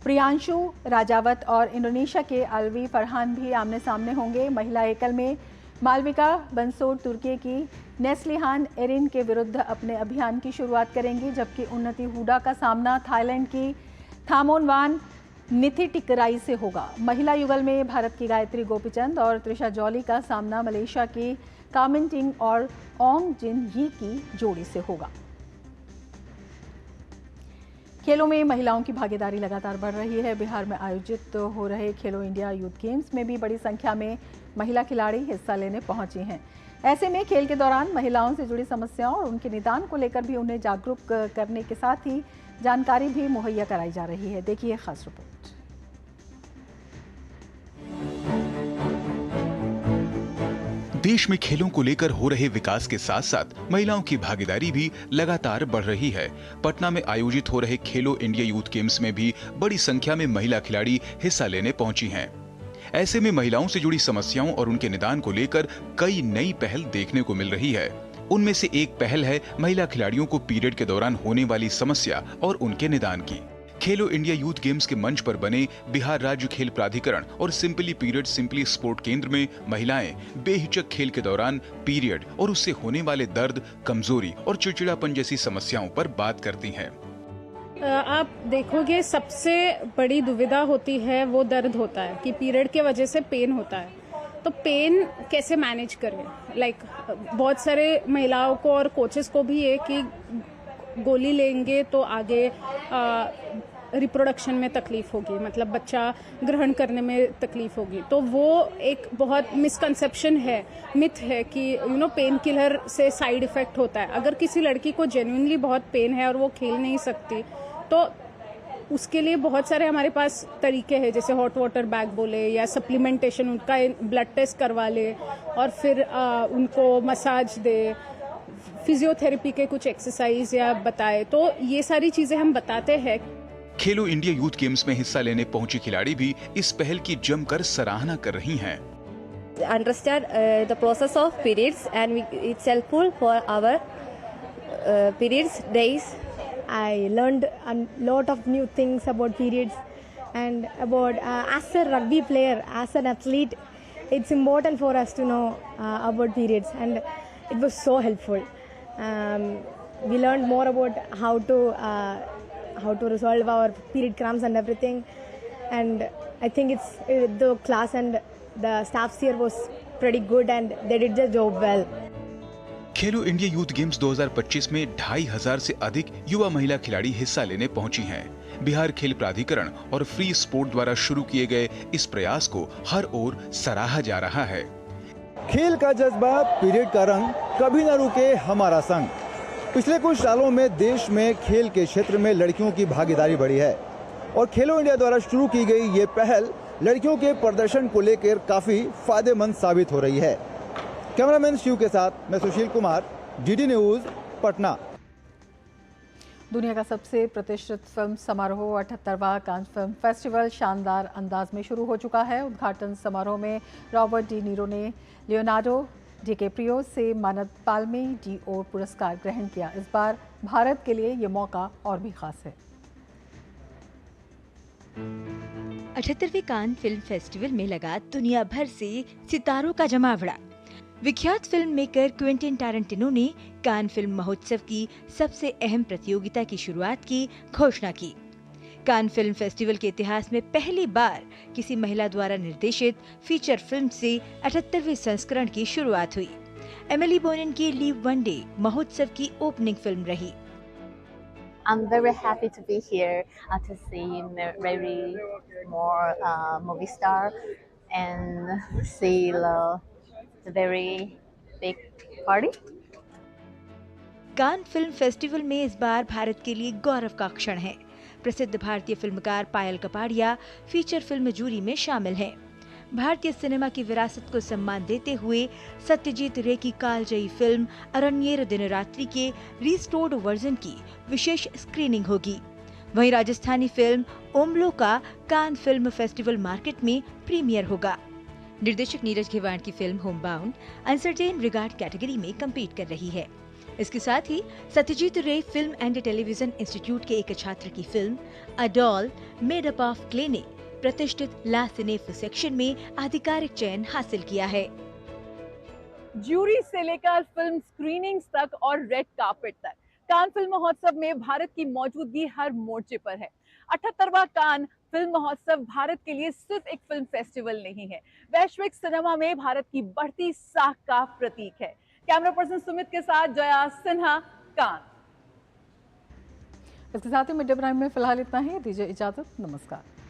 S1: प्रियांशु राजावत और इंडोनेशिया के अलवी फरहान भी आमने सामने होंगे। महिला एकल में मालविका बंसोड तुर्की की नेस्लिहान एरिन के विरुद्ध अपने अभियान की शुरुआत करेंगी, जबकि उन्नति हुडा का सामना थाईलैंड की थामोनवान निथिटिकराई से होगा। महिला युगल में भारत की गायत्री गोपीचंद और त्रिशा जॉली का सामना मलेशिया की कामिंटिंग और ओंग जिन यी की जोड़ी से होगा। खेलों में महिलाओं की भागीदारी लगातार बढ़ रही है। बिहार में आयोजित हो रहे खेलो इंडिया यूथ गेम्स में भी बड़ी संख्या में महिला खिलाड़ी हिस्सा लेने पहुंची हैं। ऐसे में खेल के दौरान महिलाओं से जुड़ी समस्याओं और उनके निदान को लेकर भी उन्हें जागरूक करने के साथ ही जानकारी भी मुहैया कराई जा रही है। देखिए खास रिपोर्ट।
S3: देश में खेलों को लेकर हो रहे विकास के साथ साथ महिलाओं की भागीदारी भी लगातार बढ़ रही है। पटना में आयोजित हो रहे खेलो इंडिया यूथ गेम्स में भी बड़ी संख्या में महिला खिलाड़ी हिस्सा लेने पहुंची हैं। ऐसे में महिलाओं से जुड़ी समस्याओं और उनके निदान को लेकर कई नई पहल देखने को मिल रही है। उनमें से एक पहल है महिला खिलाड़ियों को पीरियड के दौरान होने वाली समस्या और उनके निदान की। खेलो इंडिया यूथ गेम्स के मंच पर बने बिहार राज्य खेल प्राधिकरण और सिंपली पीरियड सिंपली स्पोर्ट केंद्र में महिलाएं बेहिचक खेल के दौरान पीरियड और उससे होने वाले दर्द, कमजोरी और चिड़चिड़ापन जैसी समस्याओं पर बात करती हैं।
S4: आप देखोगे सबसे बड़ी दुविधा होती है वो दर्द होता है कि पीरियड के वजह से पेन होता है, तो पेन कैसे मैनेज करें। बहुत सारे महिलाओं को और कोचेस को भी है कि गोली लेंगे तो आगे रिप्रोडक्शन में तकलीफ होगी, मतलब बच्चा ग्रहण करने में तकलीफ होगी। तो वो एक बहुत मिसकंसेप्शन है, मिथ है कि पेन किलर से साइड इफेक्ट होता है। अगर किसी लड़की को जेन्युइनली बहुत पेन है और वो खेल नहीं सकती तो उसके लिए बहुत सारे हमारे पास तरीके हैं, जैसे हॉट वाटर बैग बोले या सप्लीमेंटेशन, उनका ब्लड टेस्ट करवा ले और फिर उनको मसाज दे, फिजियोथेरेपी के कुछ एक्सरसाइज या बताए, तो ये सारी चीजें हम बताते हैं।
S3: खेलो इंडिया यूथ गेम्स में हिस्सा लेने पहुंची खिलाड़ी भी इस पहल की जमकर सराहना कर रही हैं।
S23: Understand the process of periods and it's helpful for our periods days.
S24: I learned a lot of new things about periods and about as a rugby player, as an athlete, it's important for us to know about periods, and it was so helpful. We learned more about how to resolve our period cramps and everything, and I think the class and the staffs here was pretty good and they did their job well.
S3: Khelo India youth games 2025 में 2500 से अधिक युवा महिला खिलाड़ी हिस्सा लेने पहुंची हैं। बिहार खेल प्राधिकरण और फ्री स्पोर्ट द्वारा शुरू किए गए इस प्रयास को हर ओर सराहा जा रहा है।
S25: खेल का जज्बा, पीरियड का रंग, कभी न रुके हमारा संग। पिछले कुछ सालों में देश में खेल के क्षेत्र में लड़कियों की भागीदारी बढ़ी है और खेलो इंडिया द्वारा शुरू की गई ये पहल लड़कियों के प्रदर्शन को लेकर काफी फायदेमंद साबित हो रही है। कैमरामैन शिव के साथ मैं सुशील कुमार, डीडी न्यूज, पटना।
S1: दुनिया का सबसे प्रतिष्ठित फिल्म समारोह 78वां कान फिल्म फेस्टिवल शानदार अंदाज में शुरू हो चुका है। उद्घाटन समारोह में रॉबर्ट डी नीरो ने लियोनार्डो डिकैप्रियो से मानद पाल्मे डीओर पुरस्कार ग्रहण किया। इस बार भारत के लिए ये मौका और भी खास है।
S26: 78वें कान फिल्म फेस्टिवल में लगा दुनिया भर से सितारों का जमावड़ा। विख्यात फिल्म मेकर क्विंटिन टारंटिनो ने कान फिल्म महोत्सव की सबसे अहम प्रतियोगिता की शुरुआत की घोषणा की। कान फिल्म फेस्टिवल के इतिहास में पहली बार किसी महिला द्वारा निर्देशित फीचर फिल्म से 78वें संस्करण की शुरुआत हुई। एमिली बोनिन की लीव वन डे महोत्सव की ओपनिंग फिल्म रही।
S27: I'm very happy to be here to see very more movie star and see the very big party.
S26: Cannes film festival में इस बार भारत के लिए गौरव का क्षण है। प्रसिद्ध भारतीय फिल्मकार पायल कपाड़िया फीचर फिल्म जूरी में शामिल हैं। भारतीय सिनेमा की विरासत को सम्मान देते हुए सत्यजीत रे की कालजयी फिल्म अरण्येर दिनरात्रि के रिस्टोर्ड वर्जन की विशेष स्क्रीनिंग होगी। वहीं राजस्थानी फिल्म ओमलो का कान फिल्म फेस्टिवल मार्केट में प्रीमियर होगा। निर्देशक नीरज घेवाण की film Homebound uncertain regard category में कम्पीट कर रही है। इसके साथ ही सत्यजीत रे फिल्म एंड टेलीविजन इंस्टीट्यूट के एक छात्र की film a doll made up of clay ने प्रतिष्ठित ला सिनेफ सेक्शन में आधिकारिक चयन हासिल किया है।
S6: ज्यूरी से लेकर फिल्म स्क्रीनिंग्स तक और रेड कार्पेट तक कान फिल्म महोत्सव में भारत की मौजूदगी हर मोर्चे पर है। 78वां कान फिल्म महोत्सव भारत के लिए सिर्फ एक फिल्म फेस्टिवल नहीं है, वैश्विक सिनेमा में भारत की बढ़ती साख का प्रतीक है। कैमरा पर्सन सुमित के साथ जया सिन्हा, कान।
S1: इसके साथ ही मिड डे प्राइम में फिलहाल इतना ही। दीजिए इजाजत, नमस्कार।